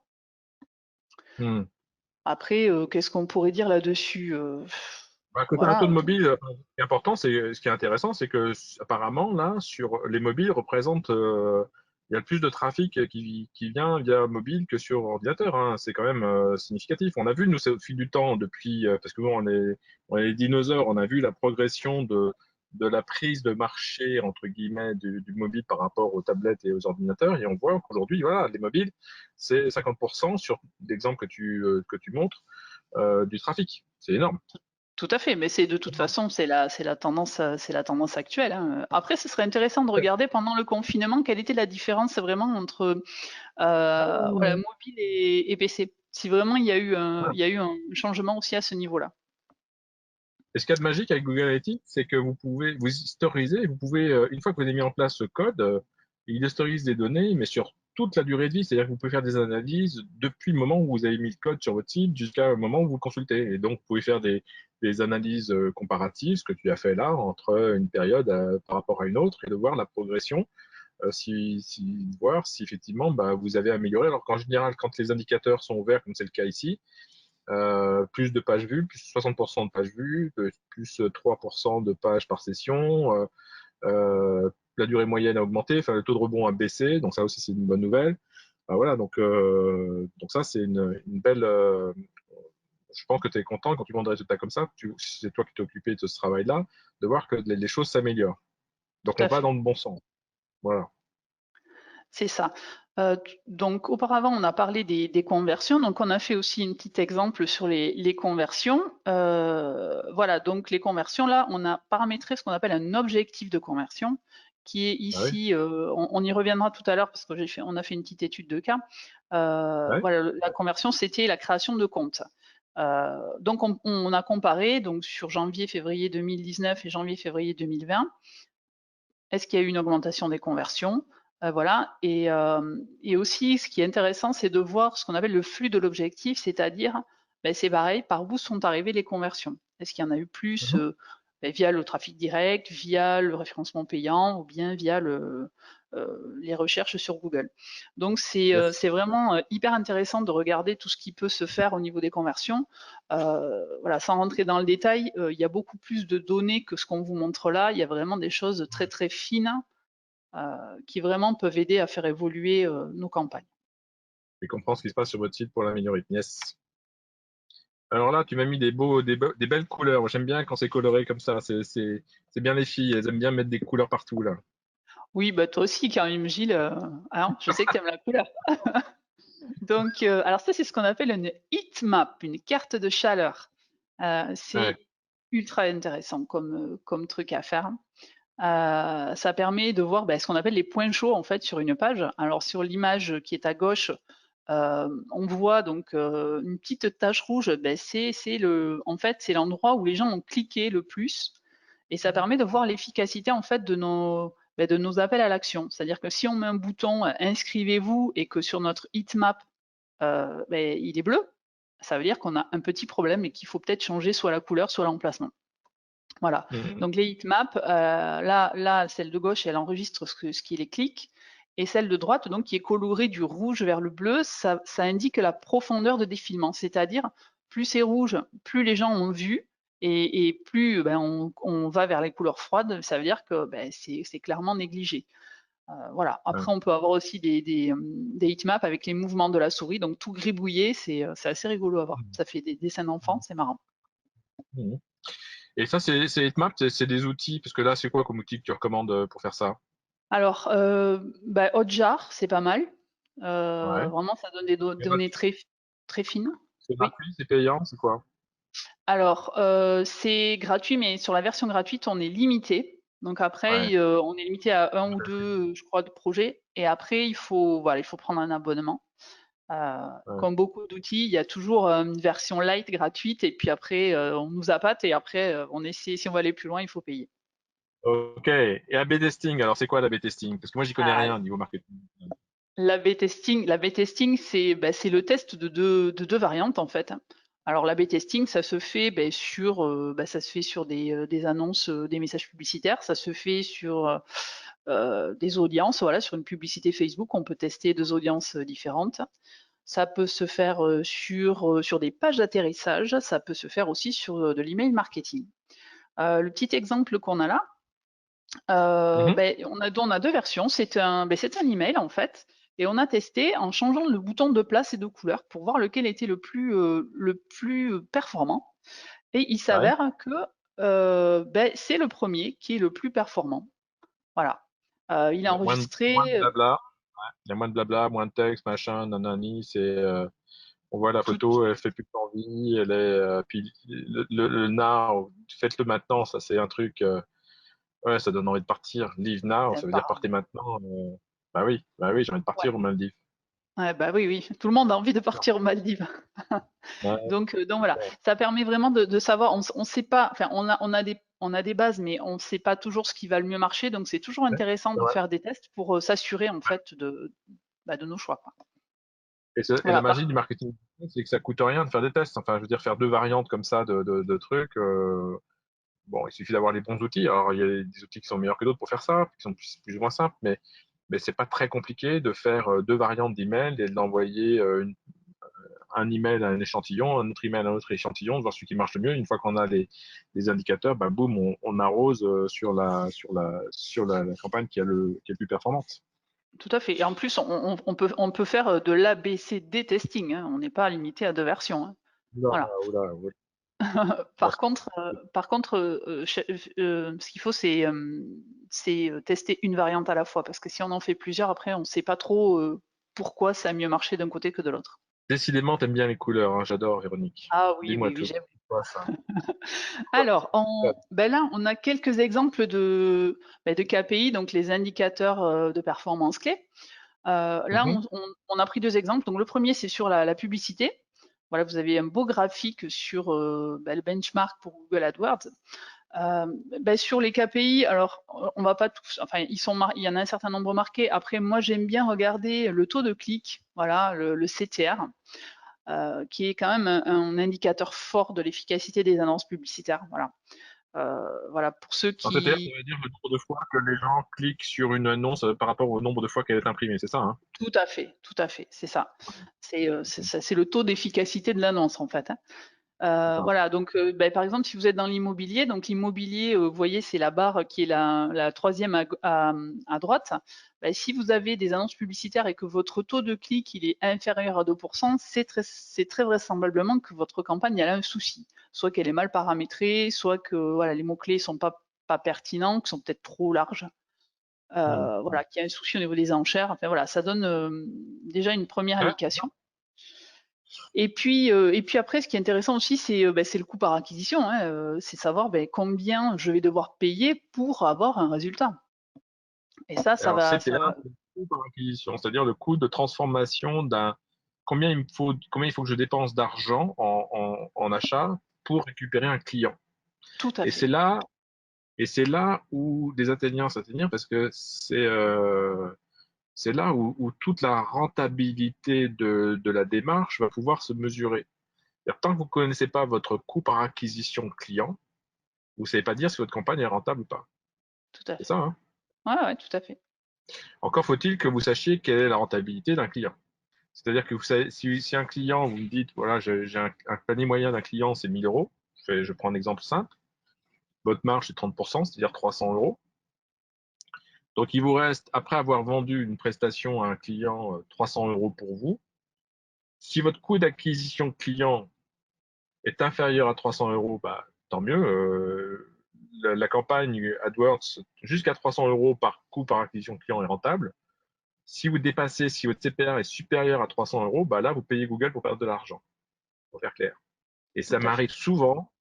Hmm.
Après, qu'est-ce qu'on pourrait dire là-dessus?
Bah, côté un taux
Voilà,
de mobile, ce qui est important, ce qui est intéressant, c'est que apparemment là, sur les mobiles représente, il y a le plus de trafic qui vient via mobile que sur ordinateur. Hein. C'est quand même significatif. On a vu nous c'est au fil du temps depuis, parce que bon, on est les dinosaures, on a vu la progression de la prise de marché entre guillemets du mobile par rapport aux tablettes et aux ordinateurs, et on voit qu'aujourd'hui, voilà, les mobiles, c'est 50% sur l'exemple que tu montres du trafic. C'est énorme.
tout à fait, mais c'est de toute façon, c'est la tendance actuelle, hein. Après, ce serait intéressant de regarder pendant le confinement quelle était la différence vraiment entre voilà, mobile et PC. Si vraiment il y a eu un changement aussi à ce niveau-là.
Et ce qu'il y a de magique avec Google Analytics, c'est que vous pouvez vous historiser, vous pouvez, une fois que vous avez mis en place ce code, il historise des données, mais sur toute la durée de vie, c'est-à-dire que vous pouvez faire des analyses depuis le moment où vous avez mis le code sur votre site jusqu'à le moment où vous le consultez. Et donc, vous pouvez faire des analyses comparatives, ce que tu as fait là, entre une période par rapport à une autre, et de voir la progression, voir si effectivement bah, vous avez amélioré. Alors qu'en général, quand les indicateurs sont ouverts, comme c'est le cas ici, plus de pages vues, plus 60% de pages vues, plus 3% de pages par session, la durée moyenne a augmenté, enfin, le taux de rebond a baissé, donc ça aussi c'est une bonne nouvelle. Voilà, donc ça c'est une belle. Je pense que tu es content quand tu vois des résultats comme ça, c'est toi qui t'es occupé de ce travail-là, de voir que les choses s'améliorent. Donc
Tout
on
à
va
fait.
dans le bon sens. Voilà.
C'est ça. Donc auparavant, on a parlé des conversions, donc on a fait aussi un petit exemple sur les conversions. Voilà, donc les conversions, là, on a paramétré ce qu'on appelle un objectif de conversion, qui est
Ah oui,
ici, on y reviendra tout à l'heure parce que on a fait une petite étude de cas.
ouais.
Voilà, la conversion, c'était la création de comptes. Donc on a comparé donc sur janvier-février 2019 et janvier-février 2020. Est-ce qu'il y a eu une augmentation des conversions? Voilà. Et aussi, ce qui est intéressant, c'est de voir ce qu'on appelle le flux de l'objectif, c'est-à-dire, c'est pareil, par où sont arrivées les conversions? Est-ce qu'il y en a eu plus
Mhm.
via le trafic direct, via le référencement payant ou bien via les recherches sur Google? Donc,
Yes.
c'est vraiment hyper intéressant de regarder tout ce qui peut se faire au niveau des conversions. Voilà, sans rentrer dans le détail, il y a beaucoup plus de données que ce qu'on vous montre là. Il y a vraiment des choses très très fines qui vraiment peuvent aider à faire évoluer nos campagnes.
Et comprends ce qui se passe sur votre site pour l'améliorer. Yes. Alors là, tu m'as mis des belles couleurs. J'aime bien quand c'est coloré comme ça. C'est bien les filles. Elles aiment bien mettre des couleurs partout là.
Oui, bah toi aussi, Karim Gilles, hein, je sais que tu aimes la couleur. Donc, alors ça, c'est ce qu'on appelle une heat map, une carte de chaleur.
Ouais.
C'est ultra intéressant comme truc à faire. Ça permet de voir ce qu'on appelle les points chauds en fait sur une page. Alors sur l'image qui est à gauche, on voit donc une petite tache rouge. En fait c'est l'endroit où les gens ont cliqué le plus, et ça permet de voir l'efficacité en fait de nos appels à l'action. C'est-à-dire que si on met un bouton inscrivez-vous et que sur notre heatmap il est bleu, ça veut dire qu'on a un petit problème et qu'il faut peut-être changer soit la couleur, soit l'emplacement. Voilà.
Mhm.
Donc les heatmaps, là, celle de gauche, elle enregistre ce qui est les clics, et celle de droite, donc qui est colorée du rouge vers le bleu, ça indique la profondeur de défilement. C'est-à-dire, plus c'est rouge, plus les gens ont vu, et plus on va vers les couleurs froides, ça veut dire que c'est clairement négligé. Voilà.
Ouais.
Après, on peut avoir aussi des heatmaps avec les mouvements de la souris, donc tout gribouillé, c'est assez rigolo à voir. Ça fait des dessins d'enfants, c'est marrant.
Mhm. Et ça, c'est Heatmap, c'est des outils, parce que là, c'est quoi comme outil que tu recommandes pour faire ça?
Alors, Hotjar, c'est pas mal.
Ouais.
Vraiment, ça donne des
C'est
données
gratuit,
très, très fines.
c'est
Oui.
gratuit, c'est payant, c'est quoi?
Alors, c'est gratuit, mais sur la version gratuite, on est limité. Donc
Ouais.
après, on est limité à un ou deux, je crois, de projets. Et après, il faut, voilà, il faut prendre un abonnement.
Ouais.
Comme beaucoup d'outils, il y a toujours une version light gratuite et puis après, on nous appâte et après, on essaie, si on veut aller plus loin, il faut payer.
Ok. Et A/B testing, alors c'est quoi l'A/B testing? Parce que moi, j'y connais
Ah,
rien au niveau marketing.
l'A/B testing, c'est le test de deux variantes en fait. Alors l'A/B testing, ça se fait ça se fait sur des annonces, des messages publicitaires, ça se fait sur des audiences, voilà, sur une publicité Facebook, on peut tester deux audiences différentes. Ça peut se faire sur des pages d'atterrissage, ça peut se faire aussi sur de l'email marketing. Le petit exemple qu'on a là,
Mhm.
on a deux versions. C'est un email en fait, et on a testé en changeant le bouton de place et de couleur pour voir lequel était le plus performant. Et il
Ouais.
s'avère que c'est le premier qui est le plus performant. Voilà. Il est
Moins de
enregistré
blabla. Il y a moins de blabla, moins de texte, machin, nanani. On voit la
tout,
photo, elle fait plus envie, puis le now, faites-le maintenant, ça c'est un truc, ouais, ça donne envie de partir. Leave now, ça veut dire
sympa.
partez maintenant. Bah oui, j'ai envie de
Ouais.
partir aux Maldives.
Ouais, bah oui, oui. Tout le monde a envie de
Non.
partir aux Maldives.
Ouais,
Donc voilà,
ouais,
ça permet vraiment de savoir. On sait pas, enfin, on a des bases, mais on ne sait pas toujours ce qui va le mieux marcher. Donc c'est toujours
ouais,
intéressant
c'est
de
vrai.
faire des tests pour s'assurer en fait de nos choix, quoi.
Et la
Voilà.
magie du marketing, c'est que ça coûte rien de faire des tests. Enfin, je veux dire, faire deux variantes comme ça de trucs. Bon, il suffit d'avoir les bons outils. Alors, il y a des outils qui sont meilleurs que d'autres pour faire ça, qui sont plus ou moins simples, mais c'est pas très compliqué de faire deux variantes d'email et de l'envoyer un email à un échantillon, un autre email à un autre échantillon, de voir celui qui marche le mieux. Une fois qu'on a les indicateurs, bah, boum, on arrose sur la campagne qui est le plus performante.
Tout à fait. Et en plus, on peut faire de l'ABCD testing, hein. On n'est pas limité à deux versions, hein.
Oula,
Voilà.
oula, oula. Bon,
Par contre, ce qu'il faut, c'est tester une variante à la fois, parce que si on en fait plusieurs, après, on ne sait pas trop pourquoi ça a mieux marché d'un côté que de l'autre.
décidément, t'aimes bien les couleurs, hein, j'adore, Véronique.
Ah oui,
Dis-moi
oui, oui,
tout.
j'aime.
C'est quoi ça?
Alors, là, on a quelques exemples de KPI, donc les indicateurs de performance clés. Là,
Mhm.
on a pris deux exemples. Donc, le premier, c'est sur la publicité. Voilà, vous avez un beau graphique sur le benchmark pour Google AdWords. Sur les KPI, alors on va pas tous, enfin il y en a un certain nombre marqués. Après, moi j'aime bien regarder le taux de clic, voilà, le CTR, qui est quand même un indicateur fort de l'efficacité des annonces publicitaires. Voilà, voilà pour ceux
En CTR, ça
qui,
veut dire le nombre de fois que les gens cliquent sur une annonce par rapport au nombre de fois qu'elle est imprimée, c'est ça, hein?
tout à fait, c'est ça. C'est le taux d'efficacité de l'annonce en fait, hein.
D'accord.
Voilà, donc par exemple, si vous êtes dans l'immobilier, donc l'immobilier, vous voyez, c'est la barre qui est la troisième à droite. Si vous avez des annonces publicitaires et que votre taux de clic il est inférieur à 2%, c'est très vraisemblablement que votre campagne elle a un souci. Soit qu'elle est mal paramétrée, soit que voilà, les mots-clés sont pas pertinents, qui sont peut-être trop larges.
Mhm.
Voilà, qu'il y a un souci au niveau des enchères. Enfin voilà, ça donne déjà une première
Ouais.
indication. Et puis après, ce qui est intéressant aussi, c'est le coût par acquisition, hein, c'est savoir combien je vais devoir payer pour avoir un résultat. Et
Alors,
ça
CTA,
va.
c'est le coût par acquisition, c'est-à-dire le coût de transformation combien il faut que je dépense d'argent en achat pour récupérer un client.
Tout à
Et c'est
fait,
là, et c'est là où des Athéniens s'atteignent parce que c'est là où toute la rentabilité de la démarche va pouvoir se mesurer. C'est-à-dire, tant que vous ne connaissez pas votre coût par acquisition client, vous ne savez pas dire si votre campagne est rentable ou pas.
tout à
C'est
fait.
ça, hein?
Ouais, ouais, tout à fait.
Encore faut-il que vous sachiez quelle est la rentabilité d'un client. C'est-à-dire que vous savez, si un client, vous me dites, voilà, j'ai un panier moyen d'un client, c'est 1000 euros. Je prends un exemple simple. Votre marge, c'est 30%, c'est-à-dire 300 euros. Donc, il vous reste, après avoir vendu une prestation à un client, 300 euros pour vous. Si votre coût d'acquisition client est inférieur à 300 euros, bah, tant mieux. La campagne AdWords jusqu'à 300 euros par coût par acquisition client est rentable. Si votre CPR est supérieur à 300 euros, bah là, vous payez Google pour perdre de l'argent, pour faire clair. Et
Tout à fait.
ça m'arrive souvent.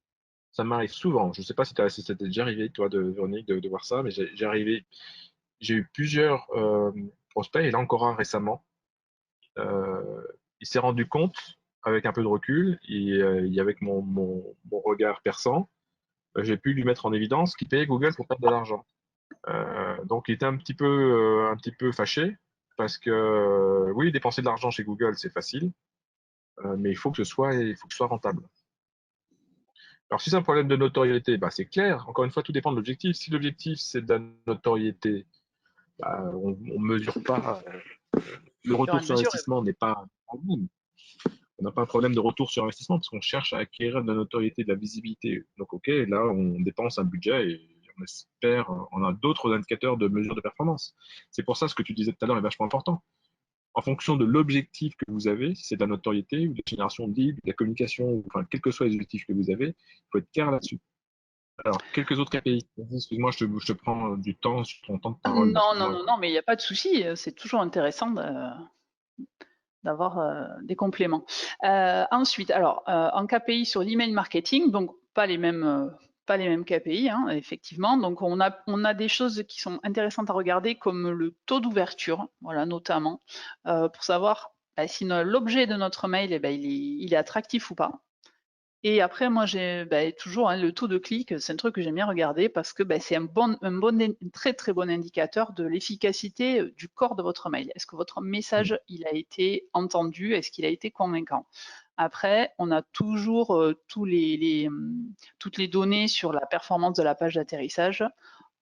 Je ne sais pas si ça t'est déjà arrivé, toi, Véronique, de voir ça, mais j'ai eu plusieurs prospects, et là encore un récemment. Euh, il s'est rendu compte, avec un peu de recul, et avec mon regard perçant, j'ai pu lui mettre en évidence qu'il payait Google pour perdre de l'argent. Donc il était un petit peu fâché parce que oui, dépenser de l'argent chez Google, c'est facile, mais il faut que ce soit rentable. Alors si c'est un problème de notoriété, bah, c'est clair. Encore une fois, tout dépend de l'objectif. Si l'objectif c'est de la notoriété, bah, on mesure pas. Le
Sur
retour
une
sur
mesure.
investissement n'est pas en ligne. On n'a pas un problème de retour sur investissement parce qu'on cherche à acquérir de la notoriété, de la visibilité. Donc, OK, là, on dépense un budget et on espère, on a d'autres indicateurs de mesure de performance. C'est pour ça, ce que tu disais tout à l'heure est vachement important. En fonction de l'objectif que vous avez, si c'est de la notoriété ou de la génération de leads, de la communication, enfin, quels que soient les objectifs que vous avez, il faut être clair là-dessus. Alors, quelques autres KPI. Excuse-moi, je te prends du temps sur ton temps de parole, là,
Non, non,
excuse-moi.
non, non, mais il n'y a pas de souci. C'est toujours intéressant d'avoir des compléments. Ensuite, alors, en KPI sur l'email marketing, donc pas les mêmes KPI, hein, effectivement. Donc, on a des choses qui sont intéressantes à regarder, comme le taux d'ouverture, voilà, notamment, pour savoir bah, si l'objet de notre mail, eh ben, il est attractif ou pas. Et après, moi, j'ai toujours hein, le taux de clic, c'est un truc que j'aime bien regarder parce que c'est un très très bon indicateur de l'efficacité du corps de votre mail. Est-ce que votre message, il a été entendu? Est-ce qu'il a été convaincant? Après, on a toujours toutes les données sur la performance de la page d'atterrissage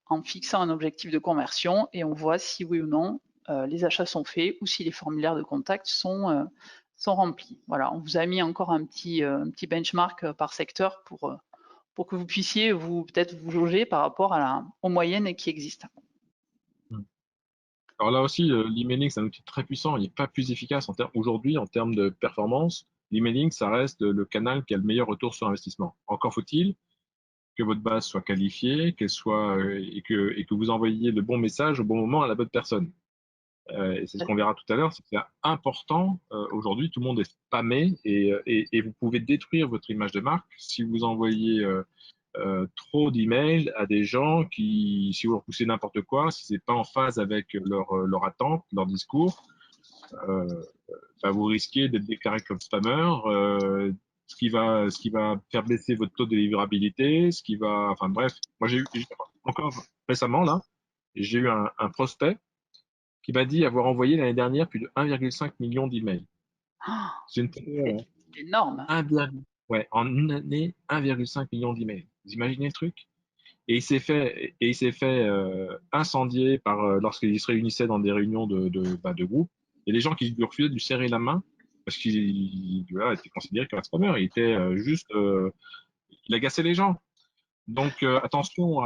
en fixant un objectif de conversion et on voit si oui ou non les achats sont faits ou si les formulaires de contact sont remplis. Voilà, on vous a mis encore un petit benchmark par secteur pour que vous puissiez peut-être vous jauger par rapport aux moyennes qui existent.
Alors là aussi, l'emailing, c'est un outil très puissant. Il n'est pas plus efficace aujourd'hui en termes de performance. L'emailing, ça reste le canal qui a le meilleur retour sur investissement. Encore faut-il que votre base soit qualifiée, qu'elle soit et que vous envoyiez le bon message au bon moment à la bonne personne. Et c'est ce qu'on verra tout à l'heure, c'est important. Aujourd'hui, tout le monde est spammé et vous pouvez détruire votre image de marque si vous envoyez trop d'emails à des gens qui, si vous leur poussez n'importe quoi, si c'est pas en phase avec leur attente, leur discours, euh, bah, vous risquez d'être déclaré comme spammer, ce qui va faire baisser votre taux de délivrabilité, ce qui va, enfin bref, moi encore récemment là, j'ai eu un prospect qui m'a dit avoir envoyé l'année dernière plus de 1,5 million d'emails.
Oh,
C'est une
c'est énorme.
1, ouais, en une année, 1,5 million d'emails. Vous imaginez le truc? Et il s'est fait incendier par lorsqu'il se réunissait dans des réunions de groupe. Et les gens qui lui refusaient de lui serrer la main parce qu'il voilà, était considéré comme un spammer. Il était il agaçait les gens. Donc attention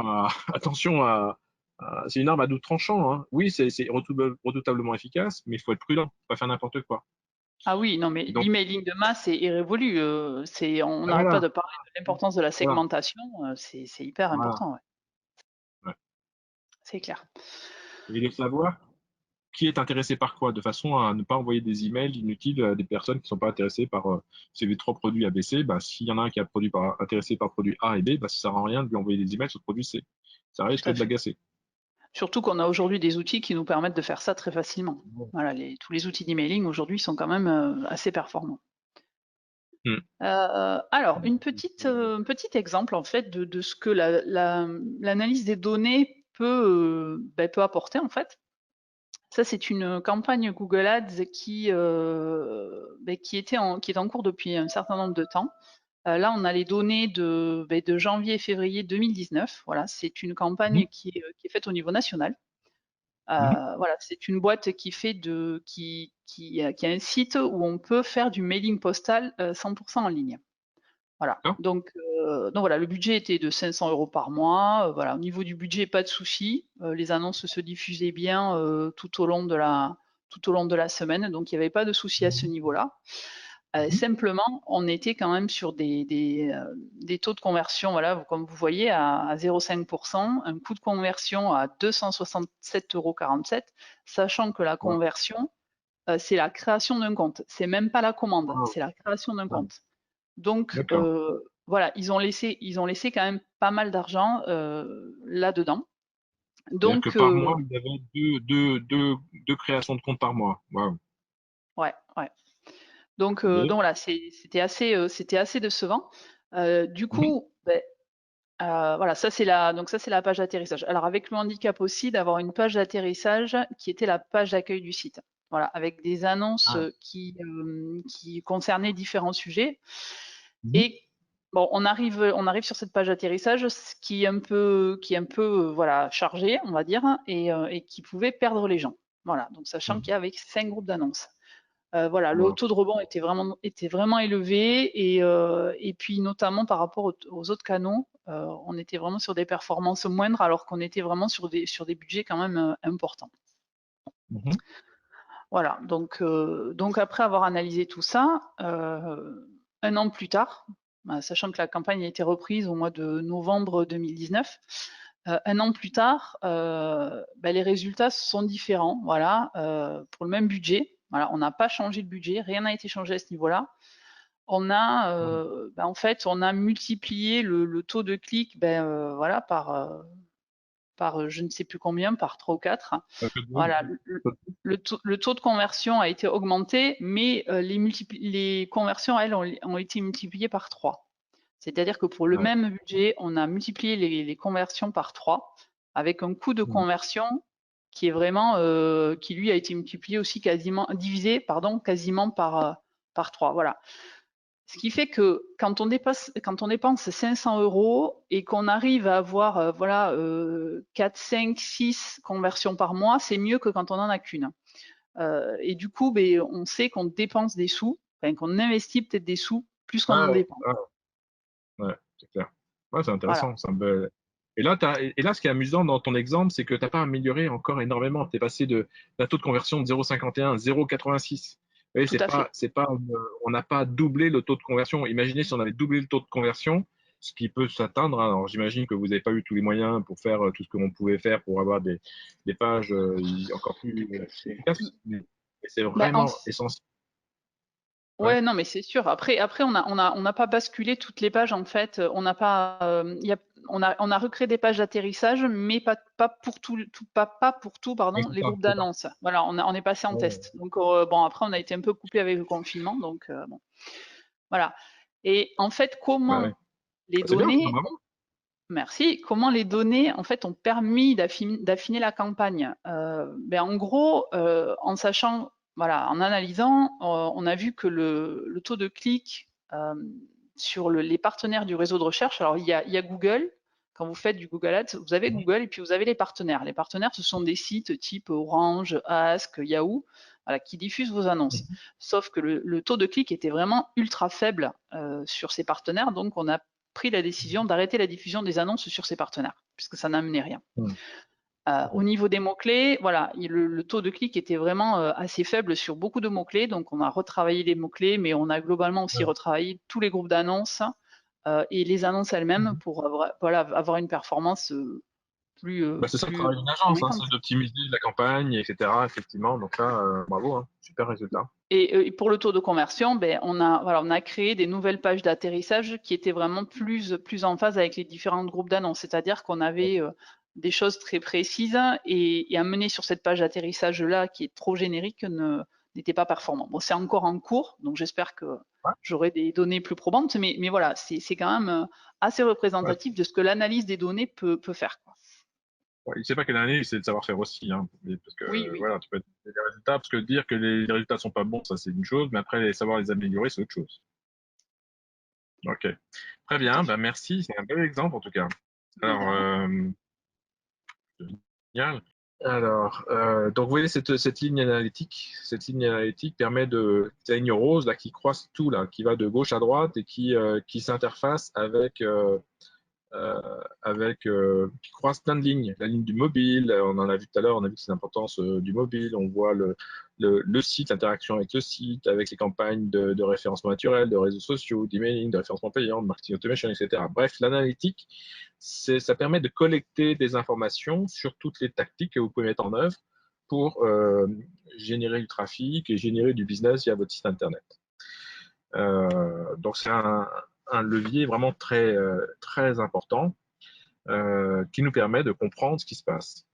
c'est une arme à double tranchant. Hein. Oui, c'est redoutablement efficace, mais il faut être prudent, faut pas faire n'importe quoi.
Ah oui, non, mais
Et donc
l'emailing de masse est révolu. On
ah,
n'arrête pas
voilà,
de parler de l'importance de la
voilà,
segmentation. C'est hyper
voilà.
important, ouais,
Ouais.
c'est clair.
Et de savoir qui est intéressé par quoi, de façon à ne pas envoyer des emails inutiles à des personnes qui ne sont pas intéressées par ces trois produits ABC. Bah, s'il y en a un qui est intéressé par produit A et B, bah, ça ne sert à rien de lui envoyer des emails sur le produit C. Ça
Tout
risque
à
de
fait.
l'agacer.
Surtout qu'on a aujourd'hui des outils qui nous permettent de faire ça très facilement. Voilà, tous les outils d'emailing aujourd'hui sont quand même assez performants.
Hmm.
Alors, un petit exemple en fait de ce que l'analyse des données peut apporter en fait. Ça, c'est une campagne Google Ads qui est en cours depuis un certain nombre de temps. Là, on a les données de janvier et février 2019. Voilà, c'est une
Mhm.
campagne qui est faite au niveau national.
Mhm.
Voilà, c'est une boîte qui a un site où on peut faire du mailing postal 100% en ligne. Voilà.
D'accord.
Donc voilà, le budget était de 500 euros par mois. Voilà, au niveau du budget, pas de souci. Les annonces se diffusaient bien tout au long de la semaine, donc il n'y avait pas de souci à ce niveau-là.
Mhm.
Simplement, on était quand même sur des taux de conversion, voilà, comme vous voyez, à 0,5%, un coût de conversion à 267,47 euros, sachant que la
Ouais.
conversion, c'est la création d'un compte. C'est même pas la commande,
Ah,
c'est la création d'un
ouais.
compte. Donc
D'accord.
voilà, ils ont laissé quand même pas mal d'argent là-dedans.
C'est-à-dire que
Donc
par mois, il y avait deux créations de comptes par mois. Waouh.
ouais, ouais. Donc
Oui.
voilà, c'était assez décevant. Du
Mhm.
coup, ben, voilà, ça c'est la page d'atterrissage. Alors avec le handicap aussi d'avoir une page d'atterrissage qui était la page d'accueil du site. Voilà, avec des annonces
Ah.
qui concernaient différents sujets.
Mhm.
Et bon, on arrive sur cette page d'atterrissage, qui est un peu voilà chargée, on va dire, et qui pouvait perdre les gens. Voilà, donc sachant
Mhm.
qu'il y avait 5 groupes d'annonces. Voilà, le
Wow.
taux de rebond était vraiment élevé et puis notamment par rapport aux autres canaux, on était vraiment sur des performances moindres alors qu'on était vraiment sur des budgets quand même importants.
Mhm.
Voilà, donc après avoir analysé tout ça, 1 an plus tard, sachant que la campagne a été reprise au mois de novembre 2019, 1 an plus tard, les résultats sont différents. Voilà, pour le même budget, voilà, on n'a pas changé le budget, rien n'a été changé à ce niveau-là. En fait, on a multiplié le taux de clic, voilà, par je ne sais plus combien, par 3 ou 4.
Un peu de bruit.
Voilà, le taux de conversion a été augmenté, mais les conversions, elles, ont été multipliées par 3. C'est-à-dire que pour le
Ouais.
même budget, on a multiplié les conversions par 3, avec un coût de
Mhm.
conversion qui est vraiment, qui lui a été multiplié aussi divisé, pardon, quasiment par 3. Voilà. Ce qui fait que quand on dépense 500 euros et qu'on arrive à avoir voilà 4, 5, 6 conversions par mois, c'est mieux que quand on en a qu'une. Et du coup, on sait qu'on dépense des sous, enfin, qu'on investit peut-être des sous plus qu'on en
Ah,
dépense.
ah, ouais, c'est clair. Ouais, c'est
Voilà,
intéressant. Et là, ce qui est amusant dans ton exemple, c'est que tu n'as pas amélioré encore énormément. Tu es passé d'un taux de conversion de 0,51 à 0,86. Vous voyez,
tout à fait.
on n'a pas doublé le taux de conversion. Imaginez si on avait doublé le taux de conversion, ce qui peut s'atteindre. Alors, j'imagine que vous n'avez pas eu tous les moyens pour faire tout ce que l'on pouvait faire pour avoir des pages encore plus efficaces. Mais c'est
Ben, en,
vraiment essentiel. Ouais.
Ouais, non, mais c'est sûr. Après, on n'a pas basculé toutes les pages en fait. On n'a pas, on a recréé des pages d'atterrissage, mais pas pour pas pour tout,
Mais
pardon,
c'est
les
ça,
groupes
c'est ça.
d'annonces. Voilà, on est passé en
Ouais.
test. Donc bon, après, on a été un peu coupé avec le confinement, donc bon, voilà. Et en fait,
Ouais, ouais.
comment les
Bah, c'est bien,
données,
bravo.
merci, comment les données en fait ont permis d'affiner la campagne. En gros, en sachant, voilà, en analysant, on a vu que le taux de clic sur les partenaires du réseau de recherche. Alors il y a Google. Quand vous faites du Google Ads, vous avez
Mhm.
Google et puis vous avez les partenaires. Les partenaires, ce sont des sites type Orange, Ask, Yahoo, voilà, qui diffusent vos annonces.
Mhm.
Sauf que le taux de clic était vraiment ultra faible sur ces partenaires, donc on a pris la décision d'arrêter la diffusion des annonces sur ses partenaires, puisque ça n'amenait rien.
Mhm.
Au
Mhm.
niveau des mots-clés, voilà, le taux de clic était vraiment assez faible sur beaucoup de mots-clés, donc on a retravaillé les mots-clés, mais on a globalement aussi
Ouais.
retravaillé tous les groupes d'annonces et les annonces elles-mêmes
Mhm.
pour voilà, avoir une performance
Bah, c'est ça le
plus
travail d'une agence, hein,
convaincante.
c'est d'optimiser la campagne, etc. Effectivement, donc là, bravo, hein, super résultat.
Et pour le taux de conversion, voilà, on a créé des nouvelles pages d'atterrissage qui étaient vraiment plus en phase avec les différents groupes d'annonces. C'est-à-dire qu'on avait des choses très précises et amener sur cette page d'atterrissage-là, qui est trop générique, n'était pas performant. Bon, c'est encore en cours, donc j'espère que
Ouais,
j'aurai des données plus probantes, mais voilà, c'est quand même assez
ouais.
représentatif de ce que l'analyse des données peut faire, quoi.
Ouais, il ne sait pas quelle année, c'est de savoir faire aussi, hein, parce que
Oui, oui.
voilà, tu peux des résultats, parce que dire que les résultats sont pas bons, ça c'est une chose, mais après savoir les améliorer, c'est autre chose. Ok, très
Tout à
bien, bah
fait.
merci, c'est un bel exemple en tout cas.
Mais de
Alors,
rien.
génial. Alors, donc vous voyez cette ligne analytique permet cette ligne rose là qui croise tout là, qui va de gauche à droite et qui s'interface qui croise plein de lignes. La ligne du mobile, on en a vu tout à l'heure, on a vu que c'est l'importance du mobile, on voit le site, l'interaction avec le site, avec les campagnes de référencement naturel, de réseaux sociaux, d'emailing, de référencement payant, de marketing automation, etc. Bref, l'analytique, ça permet de collecter des informations sur toutes les tactiques que vous pouvez mettre en œuvre pour générer du trafic et générer du business via votre site internet. Donc c'est un levier vraiment très important qui nous permet de comprendre ce qui se passe.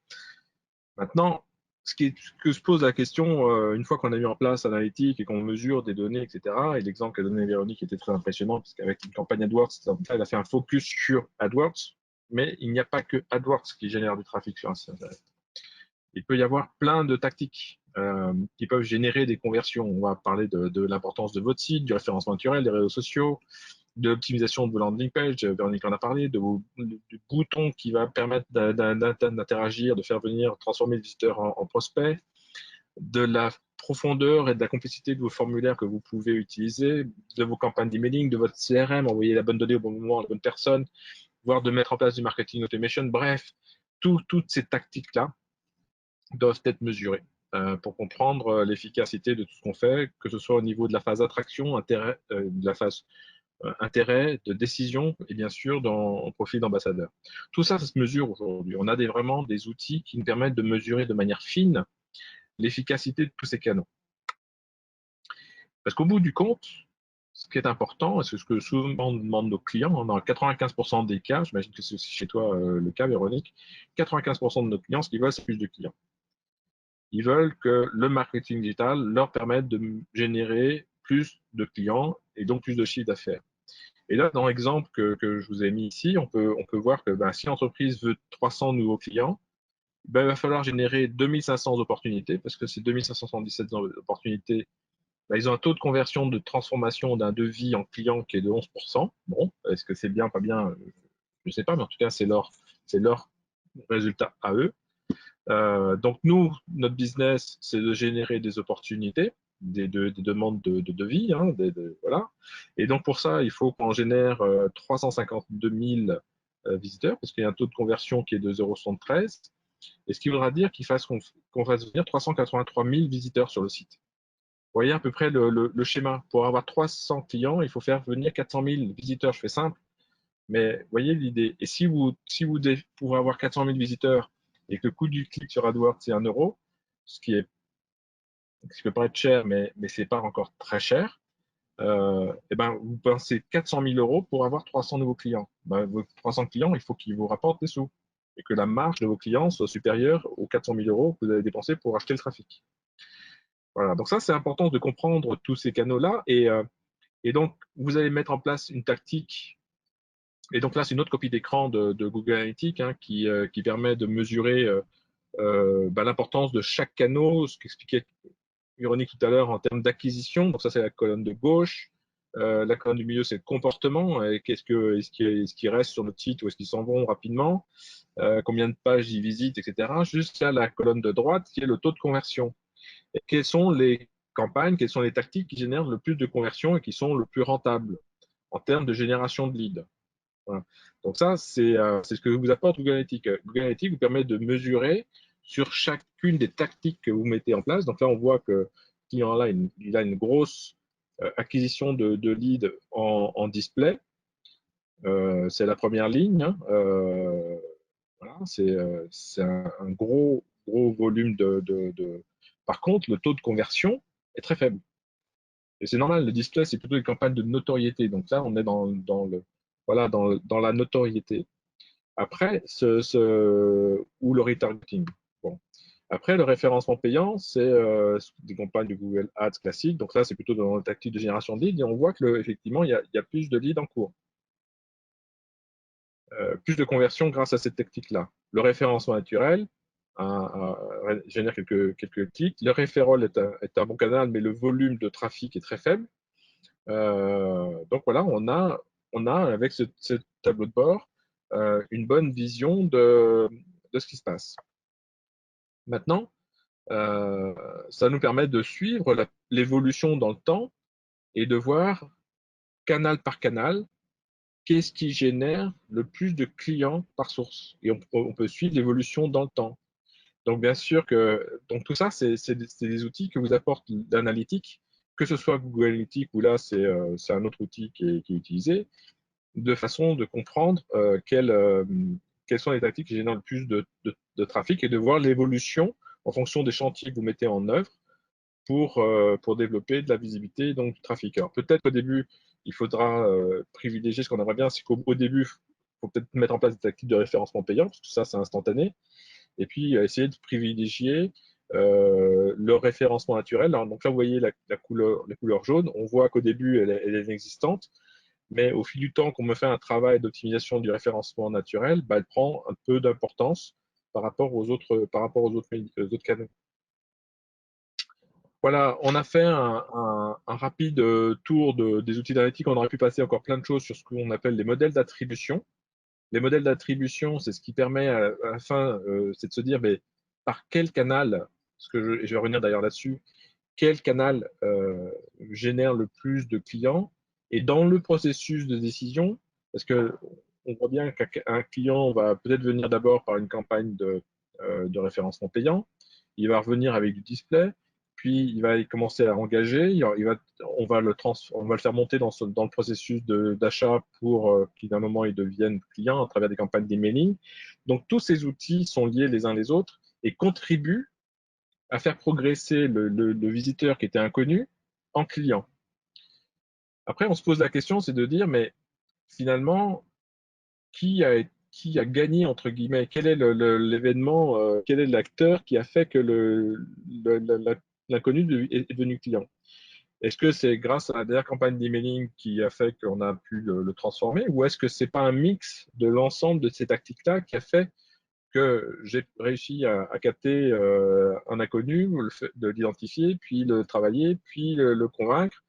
Maintenant, ce que se pose la question, une fois qu'on a mis en place Analytics et qu'on mesure des données, etc., et l'exemple qu'a donné Véronique était très impressionnant, parce qu'avec une campagne AdWords, elle a fait un focus sur AdWords, mais il n'y a pas que AdWords qui génère du trafic sur un site internet. Il peut y avoir plein de tactiques qui peuvent générer des conversions. On va parler de l'importance de votre site, du référencement naturel, des réseaux sociaux, de l'optimisation de vos landing pages, Véronique en a parlé, du bouton qui va permettre d'interagir, de faire venir, transformer le visiteur en prospect, de la profondeur et de la complexité de vos formulaires que vous pouvez utiliser, de vos campagnes d'emailing, de votre CRM, envoyer la bonne donnée au bon moment à la bonne personne, voire de mettre en place du marketing automation. Bref, toutes ces tactiques-là doivent être mesurées pour comprendre l'efficacité de tout ce qu'on fait, que ce soit au niveau de la phase attraction, intérêt, de la phase intérêt, de décision et bien sûr dans profil d'ambassadeur. Tout ça, ça se mesure aujourd'hui. On a vraiment des outils qui nous permettent de mesurer de manière fine l'efficacité de tous ces canaux. Parce qu'au bout du compte, ce qui est important, et c'est ce que souvent demandent nos clients, dans 95% des cas, j'imagine que c'est aussi chez toi le cas, Véronique, 95% de nos clients, ce qu'ils veulent, c'est plus de clients. Ils veulent que le marketing digital leur permette de générer plus de clients et donc plus de chiffre d'affaires. Et là, dans l'exemple que je vous ai mis ici, on peut voir que si l'entreprise veut 300 nouveaux clients, il va falloir générer 2500 opportunités, parce que ces 2577 opportunités, ils ont un taux de conversion de transformation d'un devis en client qui est de 11%. Bon, est-ce que c'est bien, pas bien? Je ne sais pas, mais en tout cas, c'est leur résultat à eux. Donc nous, notre business, c'est de générer des opportunités, des demandes de devis, hein, voilà. Et donc pour ça, il faut qu'on génère 352 000 visiteurs, parce qu'il y a un taux de conversion qui est de 0,73. Et ce qui voudra dire qu'on fasse venir 383 000 visiteurs sur le site. Vous voyez à peu près le schéma. Pour avoir 300 clients, il faut faire venir 400 000 visiteurs. Je fais simple, mais vous voyez l'idée. Et si vous pouvez avoir 400 000 visiteurs et que le coût du clic sur AdWords, c'est 1 euro, ce qui peut paraître cher, mais ce n'est pas encore très cher, et vous pensez 400 000 euros pour avoir 300 nouveaux clients. Vos 300 clients, il faut qu'ils vous rapportent des sous et que la marge de vos clients soit supérieure aux 400 000 euros que vous avez dépensé pour acheter le trafic. Voilà, donc ça, c'est important de comprendre tous ces canaux-là. Et donc, vous allez mettre en place une tactique. Et donc là, c'est une autre copie d'écran de Google Analytics qui permet de mesurer l'importance de chaque canal, ce qu'expliquait Véronique tout à l'heure en termes d'acquisition. Donc ça, c'est la colonne de gauche. La colonne du milieu, c'est le comportement. Est-ce qu'ils restent sur notre site ou est-ce qu'ils s'en vont rapidement? Combien de pages ils visitent, etc. Jusqu'à la colonne de droite, qui est le taux de conversion. Et quelles sont les campagnes, quelles sont les tactiques qui génèrent le plus de conversion et qui sont le plus rentables en termes de génération de leads. Voilà. Donc ça, c'est ce que vous apporte Google Analytics. Google Analytics vous permet de mesurer sur chacune des tactiques que vous mettez en place. Donc là, on voit que le client-là, il a une grosse acquisition de leads en display. C'est la première ligne. Hein. Voilà, c'est un gros volume Par contre, le taux de conversion est très faible. Et c'est normal, le display, c'est plutôt une campagne de notoriété. Donc là, on est dans la notoriété. Après, ou le retargeting. Bon. Après, le référencement payant, c'est des campagnes de Google Ads classiques. Donc là, c'est plutôt dans la tactique de génération de leads. Et on voit que effectivement, il y a plus de leads en cours. Plus de conversion grâce à cette tactique-là. Le référencement naturel génère quelques clics. Le referral est un bon canal, mais le volume de trafic est très faible. Donc voilà, on a avec ce tableau de bord une bonne vision de ce qui se passe. Maintenant, ça nous permet de suivre l'évolution dans le temps et de voir canal par canal qu'est-ce qui génère le plus de clients par source. Et on peut suivre l'évolution dans le temps. Donc, bien sûr que tout ça, c'est des outils que vous apporte l'analytique, que ce soit Google Analytics ou là, c'est un autre outil qui est utilisé, de façon de comprendre quelles sont les tactiques qui génèrent le plus de trafic et de voir l'évolution en fonction des chantiers que vous mettez en œuvre pour développer de la visibilité et donc du trafic. Alors peut-être qu'au début, il faudra privilégier ce qu'on aimerait bien, c'est qu'au début, il faut peut-être mettre en place des tactiques de référencement payant, parce que ça, c'est instantané, et puis essayer de privilégier le référencement naturel. Alors, donc là, vous voyez la couleur jaune. On voit qu'au début, elle est inexistante, mais au fil du temps qu'on me fait un travail d'optimisation du référencement naturel, bah, elle prend un peu d'importance aux autres canaux. Voilà, on a fait un rapide tour des outils d'analytique. On aurait pu passer encore plein de choses sur ce qu'on appelle les modèles d'attribution. Les modèles d'attribution, c'est ce qui permet à la fin, c'est de se dire, mais par quel canal, et je vais revenir d'ailleurs là-dessus, quel canal génère le plus de clients? Et dans le processus de décision, parce que on voit bien qu'un client va peut-être venir d'abord par une campagne de référencement payant, il va revenir avec du display, puis il va commencer à engager, on va le faire monter dans le processus d'achat pour qu'à un moment il devienne client à travers des campagnes d'emailing. Donc tous ces outils sont liés les uns les autres et contribuent à faire progresser le visiteur qui était inconnu en client. Après, on se pose la question, c'est de dire, mais finalement, qui a gagné, entre guillemets? Quel est l'événement, quel est l'acteur qui a fait que l'inconnu est devenu client? Est-ce que c'est grâce à la dernière campagne d'emailing qui a fait qu'on a pu le transformer, ou est-ce que c'est pas un mix de l'ensemble de ces tactiques-là qui a fait que j'ai réussi à capter un inconnu, de l'identifier, puis le travailler, puis le convaincre?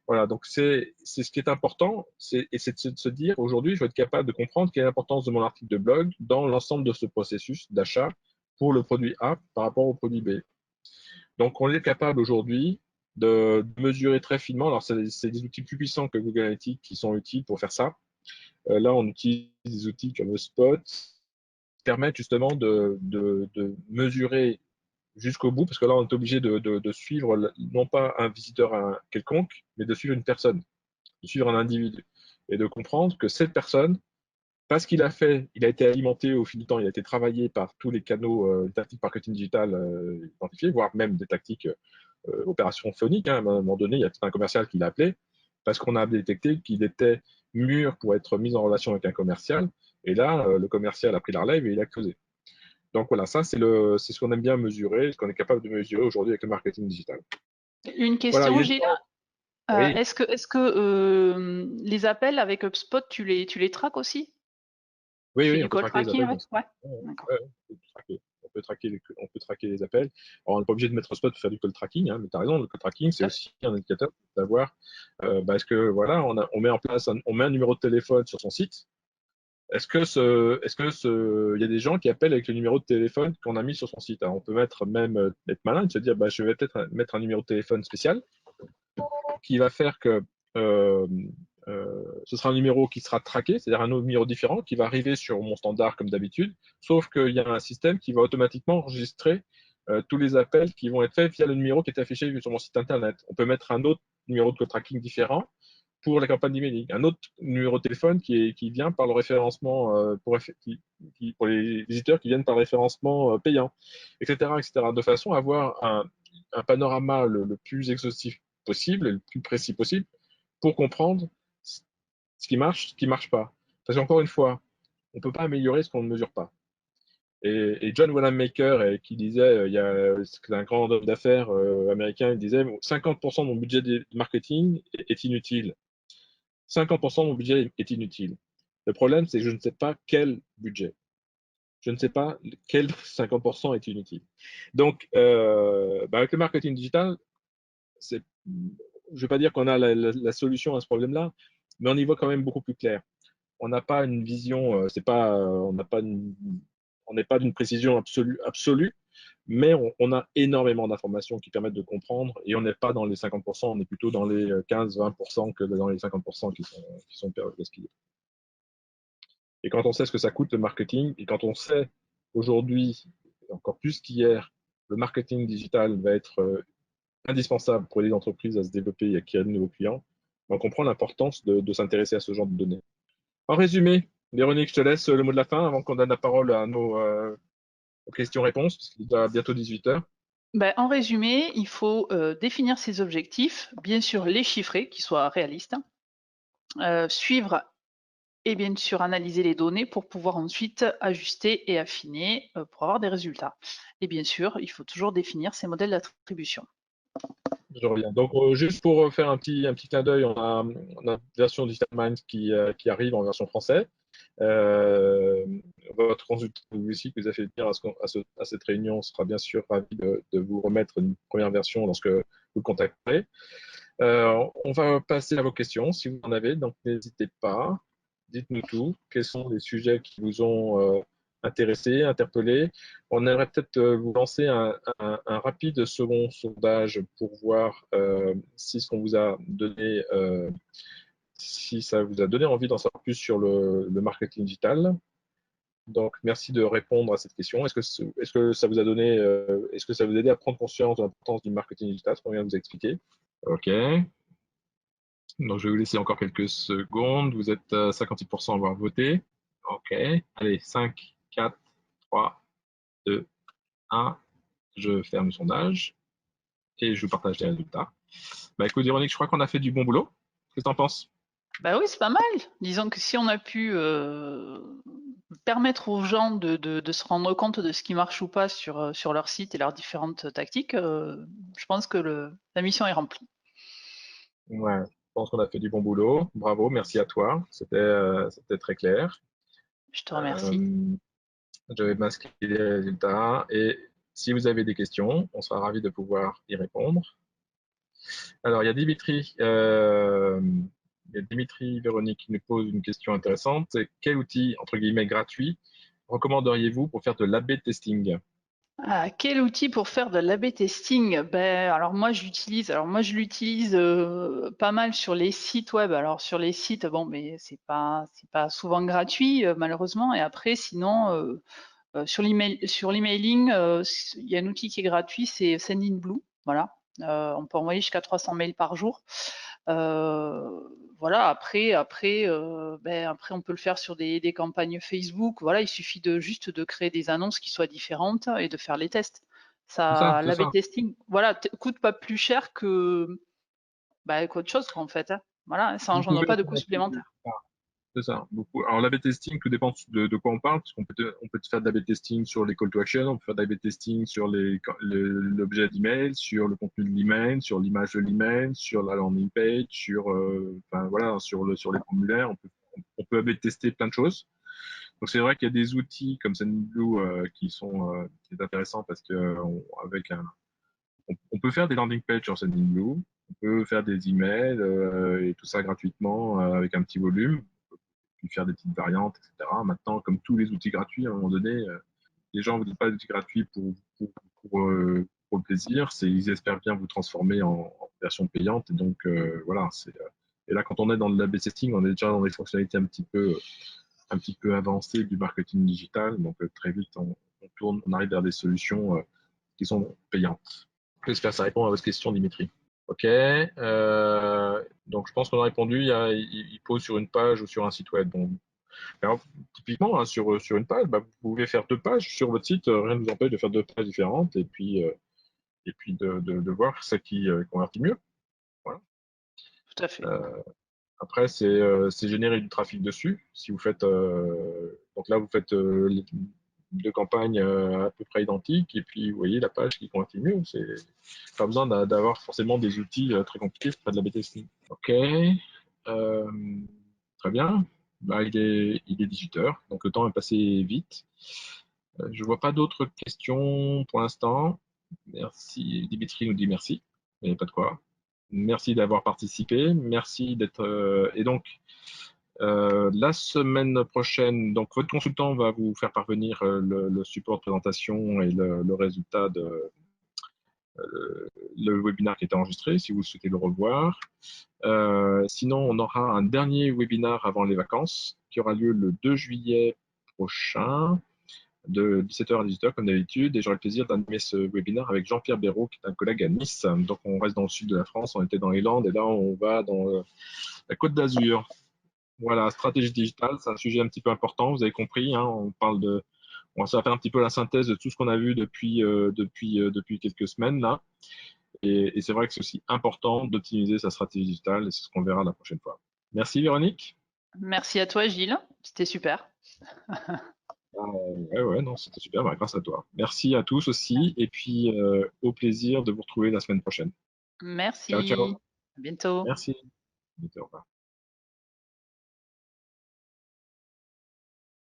Voilà, donc c'est ce qui est important, c'est de se dire aujourd'hui, je vais être capable de comprendre quelle est l'importance de mon article de blog dans l'ensemble de ce processus d'achat pour le produit A par rapport au produit B. Donc on est capable aujourd'hui de mesurer très finement. Alors c'est des outils plus puissants que Google Analytics qui sont utiles pour faire ça. Là, on utilise des outils comme Spot qui permettent justement de mesurer jusqu'au bout, parce que là, on est obligé de suivre non pas un visiteur quelconque, mais de suivre une personne, de suivre un individu, et de comprendre que cette personne, parce qu'il a fait, il a été alimenté au fil du temps, il a été travaillé par tous les canaux tactiques marketing digital identifiés, voire même des tactiques opérations phoniques. Hein. À un moment donné, il y a un commercial qui l'a appelé parce qu'on a détecté qu'il était mûr pour être mis en relation avec un commercial. Et là, le commercial a pris la relève et il a closé. Donc voilà, ça c'est ce qu'on aime bien mesurer, ce qu'on est capable de mesurer aujourd'hui avec le marketing digital.
Une
Voilà, il
question,
est
Gilles.
temps. Oui,
Est-ce que les appels avec HubSpot, tu les traques aussi? Tu
oui,
fais
oui,
du
on peut
call
traquer les
tracking
appels,
avec?
bien sûr.
Ouais,
Ouais, ouais,
d'accord.
ouais, on peut traquer. On peut traquer les appels. Alors, on n'est pas obligé de mettre spot pour faire du call tracking, hein, mais tu as raison, le call tracking, c'est aussi un indicateur pour savoir, est-ce que voilà, on met en place, on met un numéro de téléphone sur son site. Il y a des gens qui appellent avec le numéro de téléphone qu'on a mis sur son site. Alors, on peut être malin et se dire, je vais peut-être mettre un numéro de téléphone spécial qui va faire que euh, ce sera un numéro qui sera traqué, c'est-à-dire un autre numéro différent qui va arriver sur mon standard comme d'habitude, sauf qu'il y a un système qui va automatiquement enregistrer tous les appels qui vont être faits via le numéro qui est affiché sur mon site internet. On peut mettre un autre numéro de tracking différent pour la campagne d'emailing, un autre numéro de téléphone qui vient par le référencement pour les visiteurs qui viennent par le référencement payant, etc., etc., de façon à avoir un panorama le plus exhaustif possible et le plus précis possible pour comprendre ce qui marche pas. Parce qu'encore une fois, on ne peut pas améliorer ce qu'on ne mesure pas. Et John Wanamaker, qui disait, c'est un grand homme d'affaires américain, il disait 50% de mon budget de marketing est inutile. 50% de mon budget est inutile. Le problème, c'est que je ne sais pas quel budget. Je ne sais pas quel 50% est inutile. Donc, avec le marketing digital, je ne vais pas dire qu'on a la solution à ce problème-là, mais on y voit quand même beaucoup plus clair. On n'a pas une vision, on n'est pas d'une précision absolue, mais on a énormément d'informations qui permettent de comprendre et on n'est pas dans les 50%, on est plutôt dans les 15-20% que dans les 50% qui sont gaspillés. Et quand on sait ce que ça coûte le marketing, et quand on sait aujourd'hui, encore plus qu'hier, le marketing digital va être indispensable pour les entreprises à se développer et à acquérir de nouveaux clients, on comprend l'importance de s'intéresser à ce genre de données. En résumé, Véronique, je te laisse le mot de la fin avant qu'on donne la parole à aux questions-réponses, parce qu'il est bientôt 18 heures.
Ben, en résumé, il faut définir ses objectifs, bien sûr les chiffrer, qu'ils soient réalistes, suivre et bien sûr analyser les données pour pouvoir ensuite ajuster et affiner pour avoir des résultats. Et bien sûr, il faut toujours définir ces modèles d'attribution.
Je reviens. Donc, juste pour faire un petit clin d'œil, on a une version Digital Minds qui arrive en version française. Votre consultant aussi que vous avez fait venir à cette réunion sera bien sûr ravi de vous remettre une première version lorsque vous le contacterez. On va passer à vos questions si vous en avez, donc n'hésitez pas. Dites-nous tout. Quels sont les sujets qui vous ont intéressé, interpellé? On aimerait peut-être vous lancer un rapide second sondage pour voir si ce qu'on vous a donné, si ça vous a donné envie d'en savoir plus sur le marketing digital. Donc, merci de répondre à cette question. Est-ce que ça vous a donné, est-ce que ça vous a aidé à prendre conscience de l'importance du marketing digital, ce qu'on vient de vous expliquer? OK. Donc, je vais vous laisser encore quelques secondes. Vous êtes 56% à avoir voté. OK. Allez, 5, 4, 3, 2, 1. Je ferme le sondage et je vous partage les résultats. Bah, écoute, Véronique, je crois qu'on a fait du bon boulot. Qu'est-ce que tu en penses?
Bah oui, c'est pas mal. Disons que si on a pu permettre aux gens de se rendre compte de ce qui marche ou pas sur leur site et leurs différentes tactiques, je pense que la mission est remplie.
Ouais, je pense qu'on a fait du bon boulot. Bravo, merci à toi. C'était très clair.
Je te remercie.
Euh, je vais masquer les résultats et si vous avez des questions, on sera ravi de pouvoir y répondre. Alors, il y a Dimitri Véronique qui nous pose une question intéressante. Quel outil, entre guillemets, gratuit recommanderiez-vous pour faire de l'A/B testing?
Ah, quel outil pour faire de l'A/B testing? Ben, alors moi je l'utilise pas mal sur les sites web. Alors sur les sites, bon, mais c'est pas souvent gratuit malheureusement. Et après, sinon sur l'emailing, il y a un outil qui est gratuit, c'est Sendinblue. Voilà. On peut envoyer jusqu'à 300 mails par jour. Voilà, après, on peut le faire sur des campagnes Facebook. Voilà, il suffit juste de créer des annonces qui soient différentes et de faire les tests. Ça,
C'est
l'A/B
ça.
testing, voilà, coûte pas plus cher qu'autre chose, quoi, en fait, hein. Voilà, ça
Vous
engendre
pouvez
pas de
faire
coûts supplémentaires.
c'est ça. Alors, l'A/B testing, tout dépend de quoi on parle, parce on peut faire de l'A/B testing sur les call to action, on peut faire de l'A/B testing sur l'objet d'email, sur le contenu de l'email, sur l'image de l'email, sur la landing page, enfin, voilà, sur les formulaires. On peut A/B tester plein de choses. Donc, c'est vrai qu'il y a des outils comme Sendinblue qui est intéressant parce que on peut faire des landing pages sur Sendinblue, on peut faire des emails et tout ça gratuitement avec un petit volume puis faire des petites variantes, etc. Maintenant, comme tous les outils gratuits, à un moment donné, les gens ne vous donnent pas d'outils gratuits pour le plaisir, ils espèrent bien vous transformer en version payante. Et donc, voilà. Et là, quand on est dans le lab testing, on est déjà dans des fonctionnalités un petit peu avancées du marketing digital. Donc, très vite, on arrive vers des solutions qui sont payantes. J'espère que ça répond à votre question, Dimitri. OK. Donc, je pense qu'on a répondu. Il pose sur une page ou sur un site web. Bon, alors, typiquement, hein, sur une page, bah, vous pouvez faire deux pages sur votre site. Rien ne vous empêche de faire deux pages différentes et puis de voir ce qui convertit mieux. Voilà.
Tout à fait.
Euh, Après, c'est générer du trafic dessus. Si vous faites, donc là, vous faites deux campagnes à peu près identiques et puis vous voyez la page qui convertit mieux. C'est pas besoin d'avoir forcément des outils très compliqués pour faire de la B-testing. OK. Euh, Très bien. Bah, il est 18 h, donc le temps est passé vite. Je vois pas d'autres questions pour l'instant. Merci. Dimitri nous dit merci. Il n'y a pas de quoi. Merci d'avoir participé. Merci d'être. Et donc, la semaine prochaine, donc votre consultant va vous faire parvenir le support de présentation et le résultat de le webinaire qui était enregistré, si vous souhaitez le revoir. Sinon, on aura un dernier webinaire avant les vacances qui aura lieu le 2 juillet prochain de 17 h à 18 h comme d'habitude et j'aurai le plaisir d'animer ce webinaire avec Jean-Pierre Béraud qui est un collègue à Nice. Donc on reste dans le sud de la France, on était dans les Landes et là on va dans la Côte d'Azur. Voilà, stratégie digitale, c'est un sujet un petit peu important, vous avez compris, hein, on va faire un petit peu la synthèse de tout ce qu'on a vu depuis quelques semaines là. Et c'est vrai que c'est aussi important d'optimiser sa stratégie digitale et c'est ce qu'on verra la prochaine fois. Merci Véronique.
Merci à toi, Gilles. C'était super.
Ouais, ouais, non, c'était super, bah, grâce à toi. Merci à tous aussi, et puis au plaisir de vous retrouver la semaine prochaine. Ciao, ciao.
Merci. À bientôt.
Merci. Au revoir.